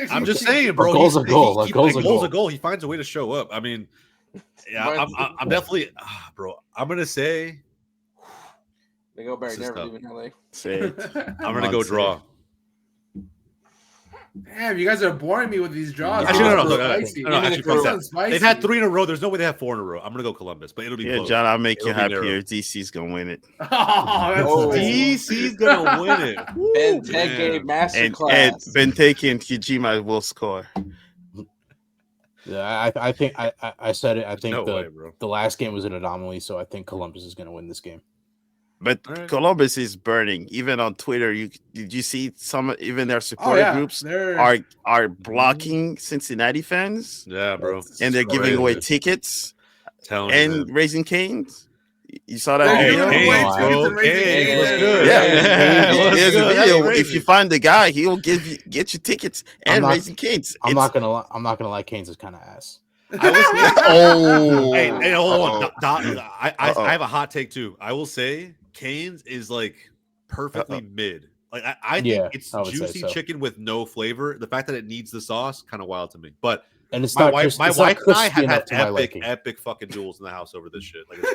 I'm just saying, bro. A goal's a goal. A goal's a goal. He finds a way to show up. I mean, yeah, I'm definitely, bro. I'm gonna say, Miguel Berry never leaving LA. I'm gonna go draw. Damn, you guys are boring me with these draws. No, they've had 3 in a row. There's no way they have 4 in a row. I'm gonna go Columbus, but it'll be close. John, I'll make you happier. DC's gonna win it. DC's gonna win it. Benteke masterclass. And Benteke and Kijima will score. Yeah, I think I said it. I think the last game was an anomaly, so I think Columbus is going to win this game. But Columbus is burning. Even on Twitter, did you see even their supporter groups are blocking Cincinnati fans? Yeah, bro. And they're giving away tickets and raising canes. You saw that video? There's a video. If you find the guy, he'll get you tickets and raising canes. I'm not gonna lie. Canes is kind of ass. Hey, hold on. I have a hot take too. I will say Cane's is like perfectly mid. Like I think it's juicy chicken with no flavor. The fact that it needs the sauce, kind of wild to me. But it's my wife and I have had epic fucking duels in the house over this shit. Like it's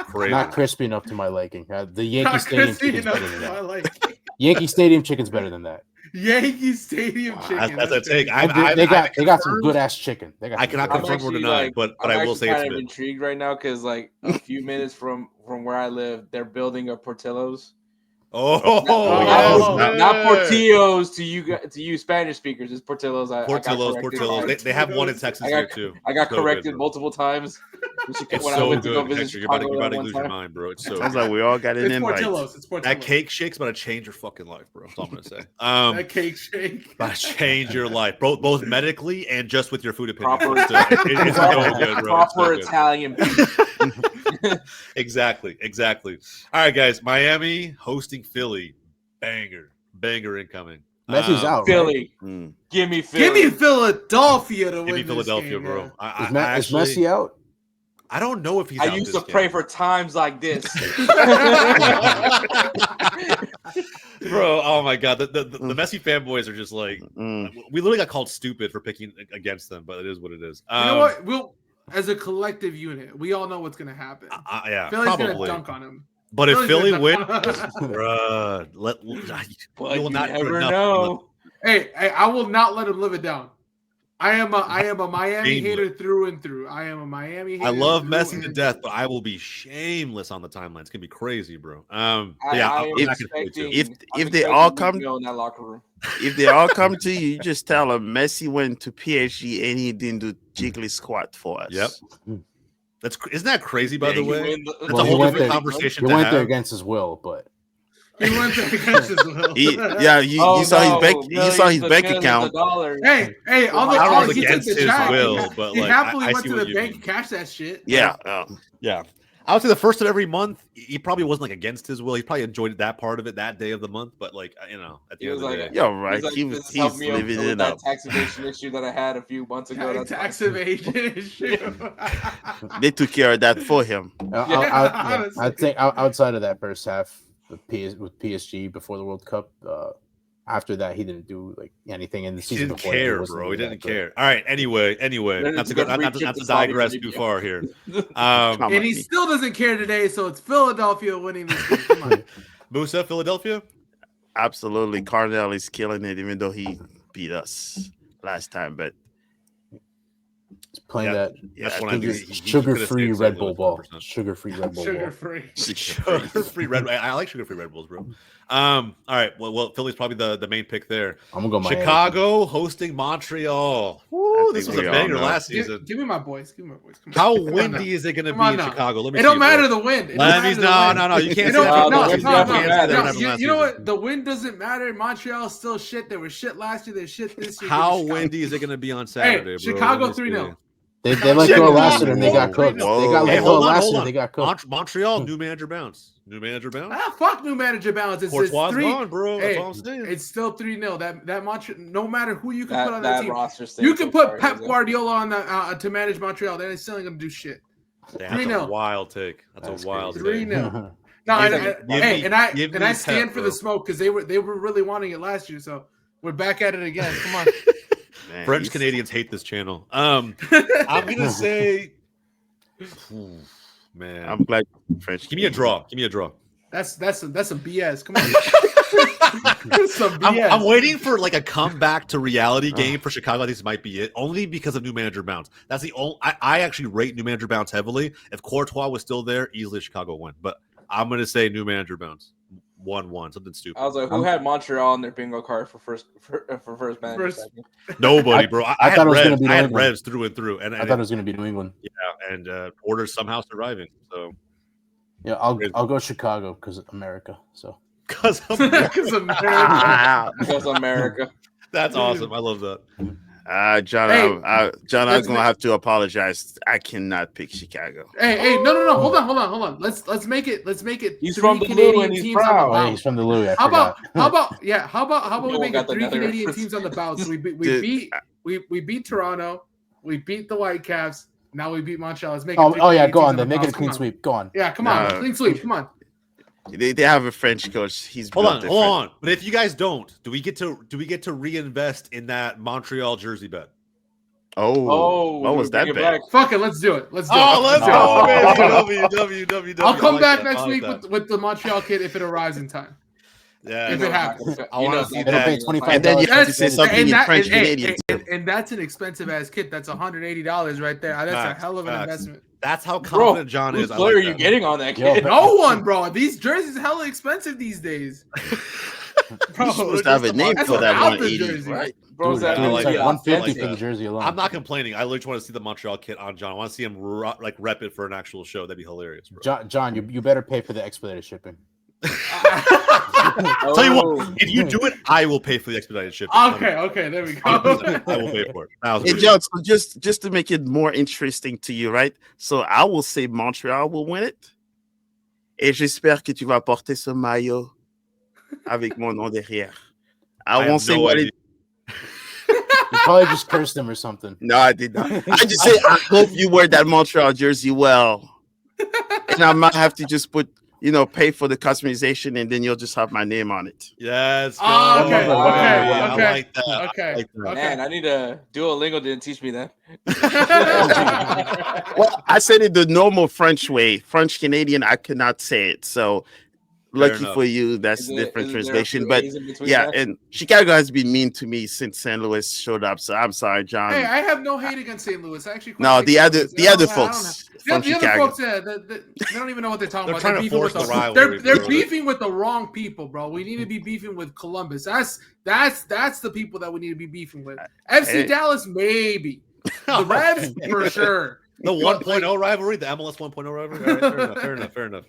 crazy. Not crispy enough to my liking. The Yankee Stadium chicken's better than that. Yankee Stadium chicken's better than that. Yankee Stadium chicken. That's a take. They got some good ass chicken. I cannot confirm or deny, but I will say it's kind of intrigued right now because like a few minutes from where I live, they're building a Portillo's. Not Portillos to you Spanish speakers. It's Portillos. Portillos. They have one in Texas here too. I got corrected multiple times. It's so good, Hector. You're about to lose your mind, bro. It's so. Sounds like we all got an invite. It's Portillos. That cake shake's about to change your fucking life, bro. That's all I'm gonna say. That cake shake about to change your life, both medically and just with your food opinion. It's so good, bro. Proper Italian. Exactly. All right, guys. Miami hosting Philly. Banger incoming. Messi's out. Philly. Right? Give me Philly. Give me Philadelphia to win. Give me Philadelphia, game, bro. Is Messi out? I don't know if he's out. I used to pray for times like this. Bro, oh my god. The Messi fanboys are just like we literally got called stupid for picking against them, but it is what it is. You know what? We'll as a collective unit, we all know what's gonna happen. Yeah, Philly's gonna dunk on him. But if Philly wins, bruh, you will not never know. Hey, I will not let him live it down. I am a Miami hater through and through. I am a Miami hater. I love Messi to death, but I will be shameless on the timeline. It's gonna be crazy, bro. If they all come in that locker room, if they all come to you, you just tell them Messi went to PSG and he didn't do jiggly squat for us. Yep. Isn't that crazy? By the way, that's a whole different conversation. He went there against his will, but he went there against his will. You saw his bank. You saw his bank account. Hey, he took the check. will, but he happily went to the bank, cashed that shit. Yeah. I would say the first of every month, he probably wasn't like against his will. He probably enjoyed that part of it that day of the month. But like at the end of the day, you're right. He's Living it that up. tax evasion issue that I had a few months ago. Tax evasion issue. They took care of that for him. I think outside of that first half with PSG before the World Cup, after that he didn't do like anything in the season. He didn't care, bro. He didn't care. All right. Anyway, not to digress too far here. And he still doesn't care today. So it's Philadelphia winning this game. Come on, Musa, Philadelphia. Absolutely, Cardinal is killing it, even though he beat us last time. But playing that's sugar-free Red Bull ball. Sugar-free Red Bull. Sugar-free. Sugar-free Red. I like sugar-free Red Bulls, bro. All right. Well, Philly's probably the main pick there. I'm gonna go Chicago hosting Montreal. Woo, this was a banger last season. Give me my boys. Come How windy is it going to be in Chicago? It don't matter the wind. No. You can't. You know what? The wind doesn't matter. Montreal's still shit. They were shit last year. They're shit this year. How windy is it going to be on Saturday, bro? Chicago 3-0. They let go last year and they got cooked. They got let go last year. They got cooked. Montreal, new manager bounce. Fuck new manager bounce. It's 3 gone, bro. That's all I'm saying. It's still 3-0. That Montreal, no matter who you can put on that team, roster you can put Pep Guardiola on to manage Montreal. They're still not gonna do shit. That's a wild take. That's a wild take. 3-0. No, and I stand for the smoke because they were really wanting it last year. So we're back at it again. Come on. Man, French Canadians hate this channel. I'm gonna say, man, I'm glad French. Give me a draw. That's some BS. Come on. That's some BS. I'm waiting for like a comeback to reality game for Chicago. I think this might be it, only because of new manager bounce. That's the only. I actually rate new manager bounce heavily. If Courtois was still there, easily Chicago win. But I'm gonna say new manager bounce. 1-1, something stupid. I was like, who had Montreal on their bingo card for first manager? Nobody, bro. I thought it was going to be I had Revs through and through, and I thought it was going to be New England. Yeah, and Porter's somehow surviving. So yeah, I'll go Chicago because America. So because America. Because America. That's awesome. I love that. John, I'm gonna have to apologize. I cannot pick Chicago. Hey, no. Hold on. Let's make it. He's 3 from the Canadian Lou and he's teams proud. on the bounce. He's from the Lou. How about we make it 3 Canadian reference. teams on the bounce? We beat Toronto. We beat the Whitecaps. Now we beat Montreal. Let's make it. Go on. Then make it a clean sweep. Go on. Yeah, come on. Clean sweep. Come on. They have a French coach. He's hold on. But if you guys don't, do we get to reinvest in that Montreal jersey bet? What was that bet? Fuck it, let's do it. Let's go, baby. I'll come back next week with the Montreal kit if it arrives in time. Yeah, if it happens. I want to see It'll that. pay $25. And then you have to say something in French Canadian. And that's an expensive ass kit. That's $180 right there. That's a hell of an investment. That's how confident John is. What player are you getting on that kid? No one, bro. These jerseys are hella expensive these days. Bro, you're supposed to have a name for that 180, right? Bro, Dude, it's like 150 for the jersey alone. I'm not complaining. I literally want to see the Montreal kit on John. I want to see him rep it for an actual show. That'd be hilarious, bro. John, you better pay for the expedited shipping. Tell you what, if you do it, I will pay for the expedited shipping. Okay, there we go. I will pay for it. Hey, John, so just to make it more interesting to you, right? So I will say Montreal will win it. Et j'espère que tu vas porter ce maillot avec mon nom derrière. I won't say what it. You probably just cursed him or something. No, I did not. I just say I hope you wear that Montreal jersey well, and I might have to just put. Pay for the customization, and then you'll just have my name on it. Yes. Okay. I like that. Okay. Man, I need a Duolingo didn't teach me that. Well, I said it the normal French way. French Canadian, I could not say it. So lucky for you, that's a different translation. But yeah, and Chicago has been mean to me since St. Louis showed up. So I'm sorry, John. Hey, I have no hate against St. Louis. I actually the other folks. The other folks, they don't even know what they're talking about. Trying to force the rivalry. They're beefing with the wrong people, bro. We need to be beefing with Columbus. That's the people that we need to be beefing with. FC Dallas, maybe. The Revs, for sure. The 1.0 rivalry, the MLS 1.0 rivalry. All right, fair enough.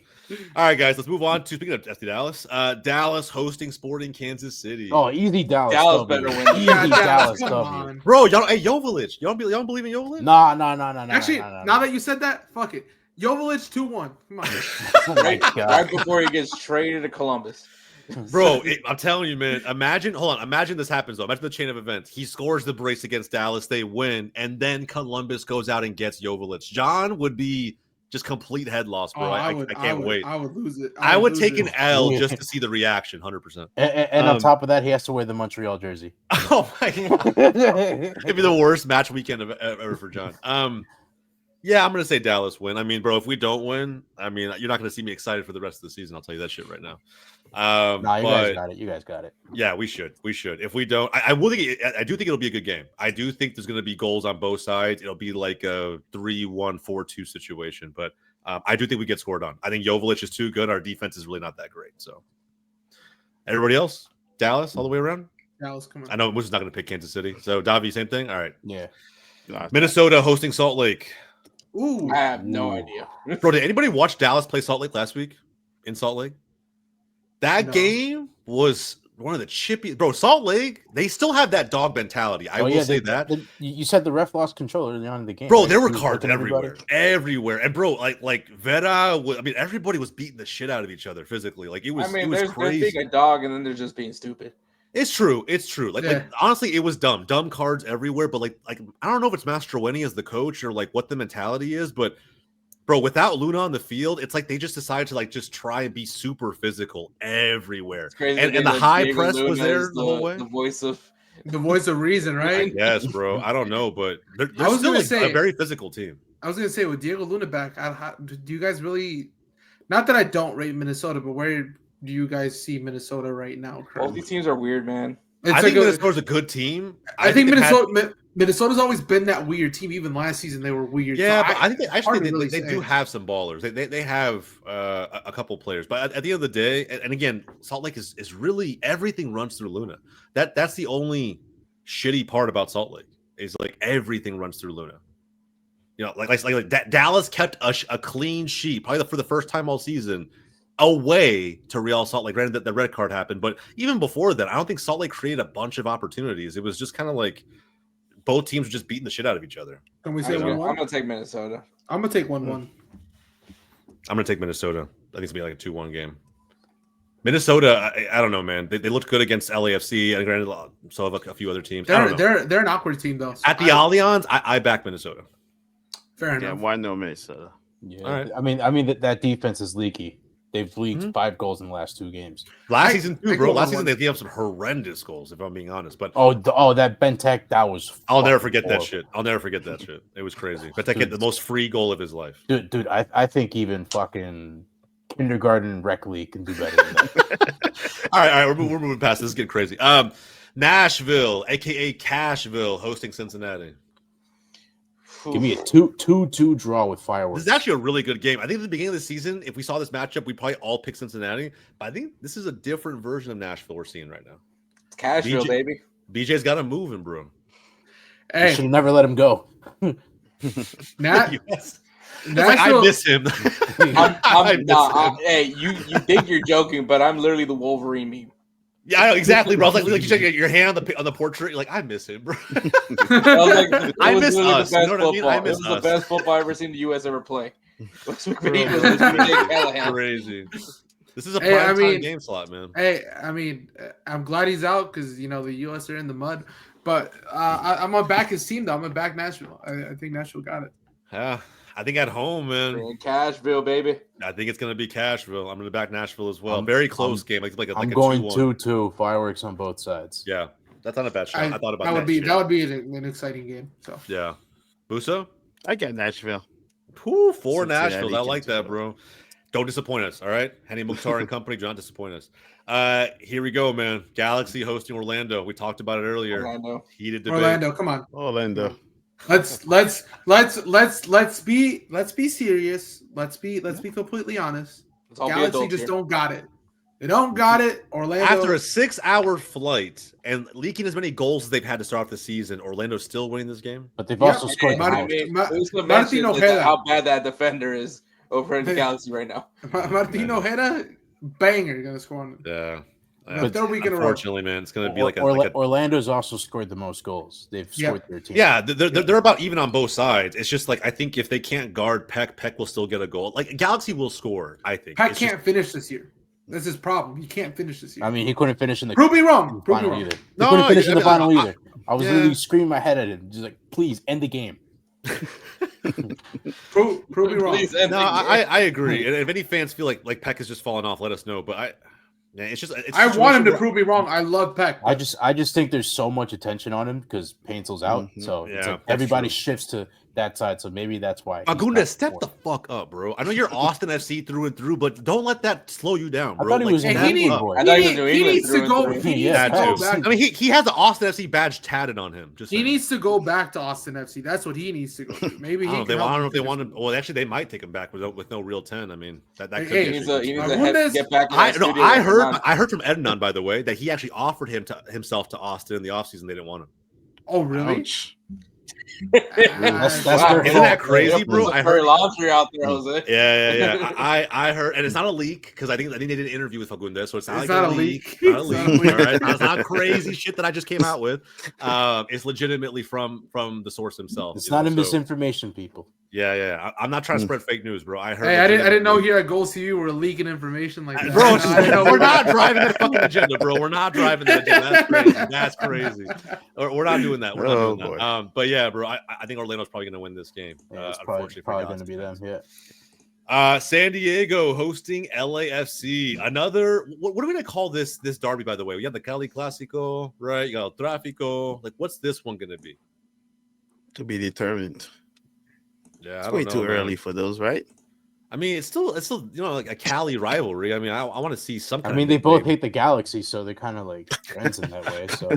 All right, guys, let's move on to speaking of FC Dallas. Dallas hosting Sporting Kansas City. Oh, easy Dallas. Dallas better win. Easy Dallas Bro, y'all, Jovic. Y'all don't believe in Jovic? No. Actually, now that you said that, fuck it. Jovic 2-1. Come on. Oh my God. Right before he gets traded to Columbus. Bro, I'm telling you, man. Imagine this happens though. Imagine the chain of events. He scores the brace against Dallas, they win, and then Columbus goes out and gets Jovic. John would be just complete head loss, bro. I can't wait. I would lose it. I would take an L just to see the reaction, 100%. And on top of that, he has to wear the Montreal jersey. Oh my God. It'd be the worst match weekend ever for John. Yeah, I'm gonna say Dallas win. I mean, bro, if we don't win, I mean, you're not gonna see me excited for the rest of the season. I'll tell you that shit right now. Nah, you guys got it. You guys got it. Yeah, we should. If we don't, I do think it'll be a good game. I do think there's gonna be goals on both sides. It'll be like a 3-1, 4-2 situation. But I do think we get scored on. I think Jovic is too good. Our defense is really not that great. So everybody else, Dallas all the way around. Dallas, come on. I know Moose is not gonna pick Kansas City. So Davi, same thing. All right. Yeah. Minnesota hosting Salt Lake. Ooh. I have no idea. Bro, did anybody watch Dallas play Salt Lake last week in Salt Lake? That game was one of the chippy. Bro, Salt Lake, they still have that dog mentality. I will say that. You said the ref lost control early on in the game. Bro, right? there were cards everywhere. And bro, like Vera, everybody was beating the shit out of each other physically. Like it was crazy. There's being a dog and then they're just being stupid. It's true. Like honestly, it was dumb cards everywhere. But like I don't know if it's Mastroeni as the coach or like what the mentality is, but bro, without Luna on the field, it's like they just decided to like just try and be super physical everywhere. It's crazy and the high press was there the whole way. The voice of reason, right? Yes, bro. I don't know, but they're was still gonna say, a very physical team. I was gonna say with Diego Luna back, do you guys really? Not that I don't rate Minnesota, but where do you guys see Minnesota right now? Both these teams are weird, man. I think Minnesota's a good team. I think Minnesota's always been that weird team. Even last season, they were weird. Yeah, but I think they do have some ballers. They have a couple players. But at the end of the day, and again, Salt Lake is really everything runs through Luna. That's the only shitty part about Salt Lake is like everything runs through Luna. You know, like Dallas kept a clean sheet probably for the first time all season away to Real Salt Lake. Granted that the red card happened, but even before that, I don't think Salt Lake created a bunch of opportunities. It was just kind of like both teams were just beating the shit out of each other. Can we say 1-1? I'm gonna take Minnesota. I'm gonna take 1-1. I'm gonna take Minnesota. I think it's gonna be like a 2-1 game. Minnesota, I don't know, man. They looked good against LAFC, and granted, so have a few other teams. They're an awkward team though. So at the Allianz, I back Minnesota. Fair enough. Yeah, why no Minnesota? Yeah. All right. I mean that defense is leaky. They've leaked 5 goals in the last 2 games. Last season too, bro. Last season they gave up some horrendous goals, if I'm being honest. But that Bentek, that was. I'll never forget that shit. It was crazy. Bentek had the most free goal of his life. Dude, I think even fucking kindergarten rec league can do better than that. all right, we're moving past this. Is getting crazy. Nashville, aka Cashville, hosting Cincinnati. Give me a 2-2 draw with fireworks. This is actually a really good game. I think at the beginning of the season, if we saw this matchup, we'd probably all pick Cincinnati. But I think this is a different version of Nashville we're seeing right now. It's Cashville, baby. BJ's got him moving, bro. Hey, you should have never let him go. Yes. I miss him. Hey, you think you're joking, but I'm literally the Wolverine meme. Yeah, I know, exactly, bro. I was like you check your hand on the portrait. You're like, I miss him, bro. I miss us. You know what I mean? I miss us. It was the best football I've ever seen the U.S. ever play. Crazy. This is a prime time game slot, man. Hey, I mean, I'm glad he's out because the U.S. are in the mud. But I'm gonna back his team though. I'm gonna back Nashville. I think Nashville got it. Yeah, I think at home, man. Cashville, baby. I think it's gonna be Cashville. I'm gonna back Nashville as well. Very close game. Like I'm a going 2-1. 2-2 fireworks on both sides. Yeah, that's not a bad shot. I thought about that would be an exciting game. So yeah, Buso. I get Nashville. For Nashville. I like that, bro. Don't disappoint us, all right? Henny Mukhtar and company, do not disappoint us. Here we go, man. Galaxy hosting Orlando. We talked about it earlier. Heated debate. Orlando, come on. Orlando. Let's be serious. Let's be completely honest. Galaxy just don't got it. They don't got it. Orlando. After a 6-hour flight and leaking as many goals as they've had to start off the season, Orlando's still winning this game. But they've also scored. Martin Ojeda, how bad that defender is over in the Galaxy right now. Martin Ojeda, banger, gonna score on them. Yeah. But they're weak in a row. Unfortunately, man, it's going to be like a Orlando's also scored the most goals. They've scored 13. Yeah, they're about even on both sides. It's just like I think if they can't guard Peck will still get a goal. Like Galaxy will score. I think Peck can't finish this year. That's his problem. He can't finish this year. I mean, he couldn't finish in the Prove me wrong. final either. He couldn't finish in the final either. I was literally screaming my head at him, just like, please end the game. prove me wrong. No, I agree. And if any fans feel like Peck has just fallen off, let us know. But I want him to prove me wrong. I love Peck. I just think there's so much attention on him because Painsel's out. So it's like everybody shifts to that side. So maybe that's why. Agunda, step the fuck up, bro. I know you're Austin FC through and through, but don't let that slow you down, bro. I thought he was he needs to go. I mean, he has the Austin FC badge tatted on him. He needs to go back to Austin FC. That's what he needs to go to. Maybe I don't know if they want him. Well, actually, they might take him back with no real 10. I mean, that could he needs to get back. I heard from Ednan, by the way, that he actually offered himself to Austin in the offseason. They didn't want him. Oh, really? Ouch. Isn't that crazy, bro? I heard laundry out there, Jose. Yeah. I heard, and it's not a leak because I think they did an interview with Fagundes, so it's not a leak. It's not a leak. All right? It's not crazy shit that I just came out with. It's legitimately from the source himself. It's not misinformation, people. Yeah. I'm not trying to spread fake news, bro. I heard. Hey, I didn't know here at Goals CU we're leaking information like that. Bro, we're not driving that fucking agenda, bro. We're not driving that agenda. That's crazy. We're not doing that. We're not doing that. But yeah, bro, I think Orlando's probably going to win this game. It's probably going to be them. Yeah. San Diego hosting LAFC. Another. What are we going to call this derby? By the way, we have the Cali Clásico, right? You got El Tráfico. Like, what's this one going to be? To be determined. Yeah, it's way too early for those, right? I mean, it's still like a Cali rivalry. I mean, I want to see some. I mean, they both hate the Galaxy, so they're kind of like friends in that way. So,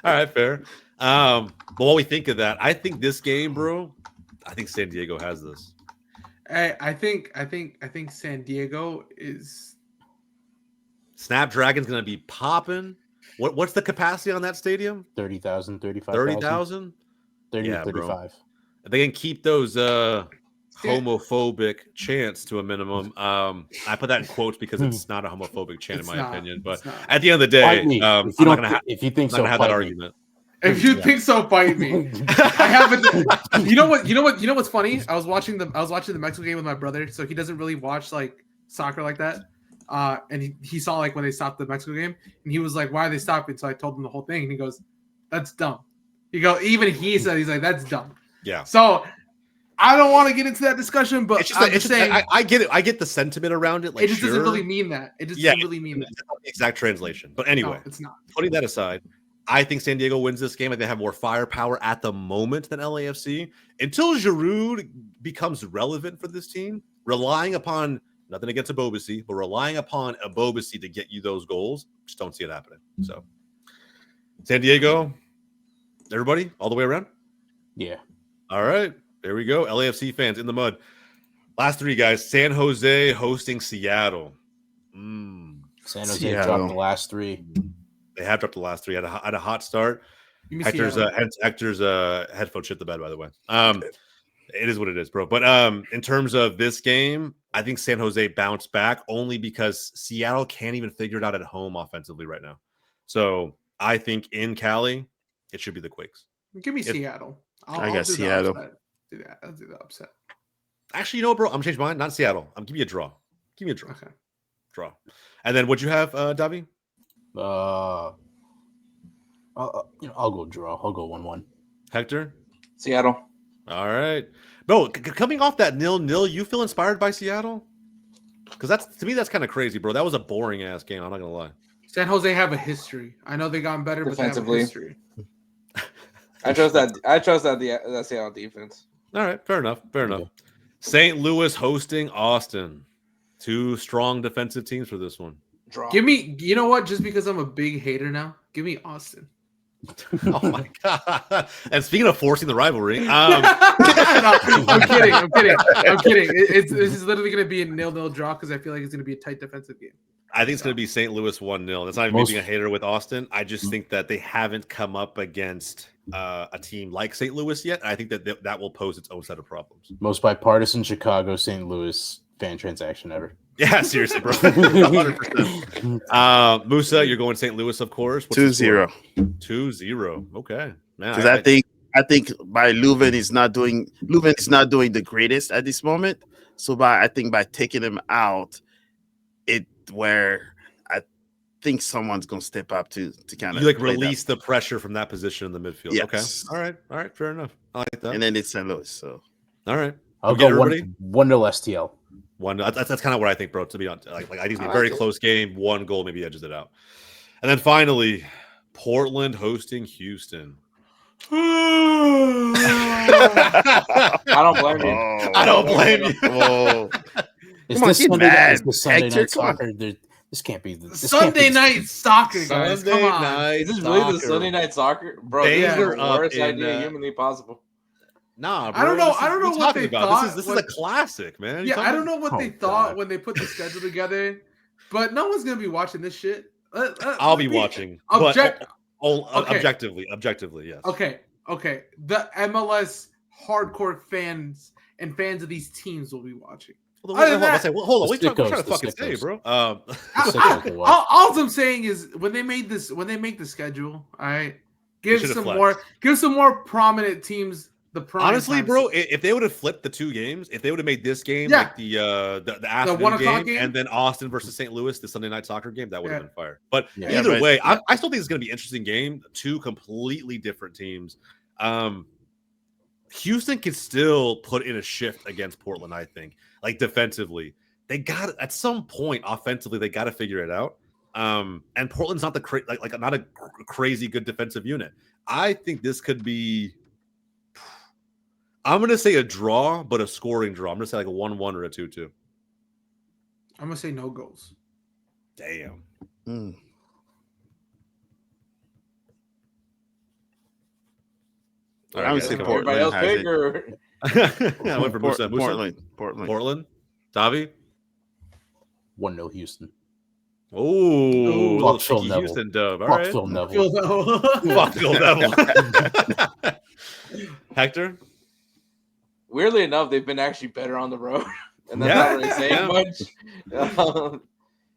all right, fair. But what we think of that? I think this game, bro. I think San Diego has this. I think San Diego is. Snapdragon's going to be popping. What's the capacity on that stadium? 30,000, 35,000. 30,000? 30 to 35. Bro. If they can keep those homophobic chants to a minimum. I put that in quotes because it's not a homophobic chant in my opinion. But at the end of the day, if you think so, have that argument. If you think so, fight me. I haven't. You know what's funny? I was watching the Mexico game with my brother, so he doesn't really watch like soccer like that. And he saw like when they stopped the Mexico game, and he was like, "Why are they stopping?" So I told him the whole thing, and he goes, "That's dumb." Even he said, he's like, "That's dumb." Yeah. So I don't want to get into that discussion, but I'm just saying I get it. I get the sentiment around it. Like, it just doesn't really mean that. It just doesn't really mean that. It's not the exact translation. But anyway, no, it's not. Putting that aside, I think San Diego wins this game. I think they have more firepower at the moment than LAFC. Until Giroud becomes relevant for this team, relying upon nothing against Abobasi, but relying upon Abobasi to get you those goals, just don't see it happening. So San Diego, everybody, all the way around? Yeah. All right. There we go. LAFC fans in the mud. Last three, guys. San Jose hosting Seattle. San Jose dropped the last three. They have dropped the last three. Had a hot start. Hector's headphone shit the bed, by the way. It is what it is, bro. But in terms of this game, I think San Jose bounced back only because Seattle can't even figure it out at home offensively right now. So I think in Cali, it should be the Quakes. Give me Seattle. I got Seattle. I'll do the upset. Actually, you know, bro, I'm gonna change mine. Not Seattle. I'm giving you a draw. Give me a draw. Okay. Draw. And then what'd you have, Davi? I'll go draw. I'll go 1-1. Hector? Seattle. All right. Bro, coming off that 0-0, you feel inspired by Seattle? Because to me, that's kind of crazy, bro. That was a boring ass game. I'm not gonna lie. San Jose have a history. I know they gotten better, but they have a history. I trust that Seattle defense. All right, fair enough. St. Louis hosting Austin. Two strong defensive teams for this one. Draw. Give me, you know what? Just because I'm a big hater now, give me Austin. Oh my god! And speaking of forcing the rivalry, no, I'm kidding. This is literally going to be a 0-0 draw because I feel like it's going to be a tight defensive game. I think it's going to be St. Louis 1-0. That's not even me being a hater with Austin. I just think that they haven't come up against a team like St. Louis yet. I think that will pose its own set of problems. Most bipartisan Chicago St. Louis fan transaction ever. Yeah, seriously, bro. 100%. Musa, you're going St. Louis, of course. 2-0. 2-0. Okay. Because I think by Leuven is not doing the greatest at this moment. So by taking him out, I think someone's gonna step up to kind of release the pressure from that position in the midfield. Yes. Okay. All right, fair enough. I like that. And then it's St. Louis. So all right. I'll go 1-0 STL. That's kind of what I think, bro. To be honest, I think it's a very close game. 1 goal maybe edges it out. And then finally, Portland hosting Houston. I don't blame you. I don't blame you. Is this Sunday night soccer? This can't be Sunday night soccer, guys. Come on. Is this really the Sunday night soccer, bro? This is the worst idea humanly possible. Nah, bro. I don't know what they thought. This is a classic, man. Yeah, I don't know what they thought when they put the schedule together, but no one's gonna be watching this shit. I'll be watching. Objectively, yes. Okay. The MLS hardcore fans and fans of these teams will be watching. Hold on. What are you trying to fucking say, bro? All I'm saying is when they make the schedule, all right, give some more prominent teams. Honestly, bro, if they would have flipped the 2 games, if they would have made this game like the afternoon game, and then Austin versus St. Louis, the Sunday night soccer game, that would have been fire. But either way, I still think it's going to be an interesting game. 2 completely different teams. Houston can still put in a shift against Portland, I think. Like defensively, they got at some point offensively, they got to figure it out. And Portland's not not a crazy good defensive unit. I think this could be. I'm going to say a draw, but a scoring draw. I'm going to say like a 1-1 or a 2-2. I'm going to say no goals. Damn. All right, I would say Portland. I went for Portland. Davi? 1-0 Houston. Oh, Phil Neville. Houston dub. All Fuck right. Phil Neville. Fuck Phil Neville. Hector? Weirdly enough, they've been actually better on the road, and that's not really saying much.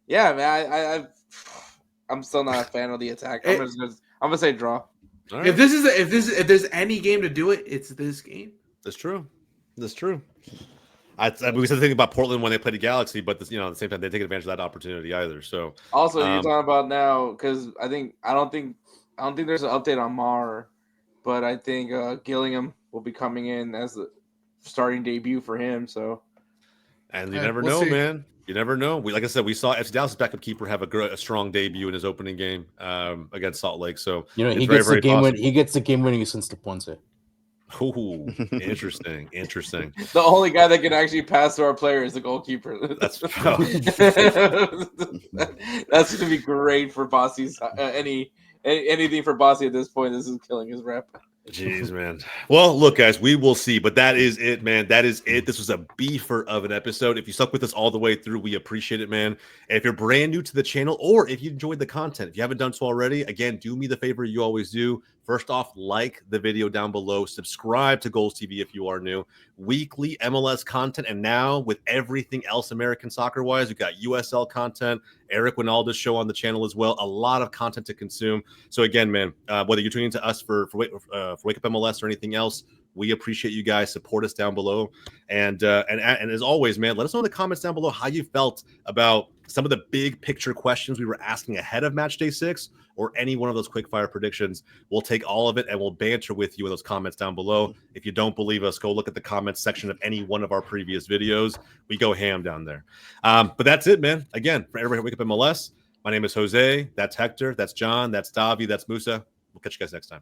Man, I'm still not a fan of the attack. I'm gonna say draw. Right. If there's any game to do it, it's this game. That's true. We said the thing about Portland when they played the Galaxy, but at the same time they take advantage of that opportunity either. So also you're talking about now because I don't think there's an update on Marr, but I think Gillingham will be coming in as the starting debut for him. So, and you never know, man. You never know. Like I said, we saw FC Dallas' backup keeper have a strong debut in his opening game against Salt Lake. So he gets the game win. He gets the game winning against the Ponce. Ooh, interesting. The only guy that can actually pass to our player is the goalkeeper. That's that's gonna be great for Bossy's anything for Bossy at this point. This is killing his rep. Jeez, man. Well, look, guys, we will see. But that is it, man. That is it. This was a beefer of an episode. If you stuck with us all the way through, we appreciate it, man. And if you're brand new to the channel or if you enjoyed the content, if you haven't done so already, again, do me the favor you always do. First off, like the video down below. Subscribe to Goals TV if you are new. Weekly MLS content. And now with everything else American soccer-wise, we've got USL content, Eric Winalda's show on the channel as well. A lot of content to consume. So again, man, whether you're tuning into us for Wake Up MLS or anything else, we appreciate you guys. Support us down below. And as always, man, let us know in the comments down below how you felt about some of the big picture questions we were asking ahead of match day 6 or any one of those quick fire predictions. We'll take all of it and we'll banter with you in those comments down below. If you don't believe us, go look at the comments section of any one of our previous videos. We go ham down there. But that's it, man. Again, for everybody at Wake Up MLS, my name is Jose. That's Hector. That's John. That's Davi. That's Musa. We'll catch you guys next time.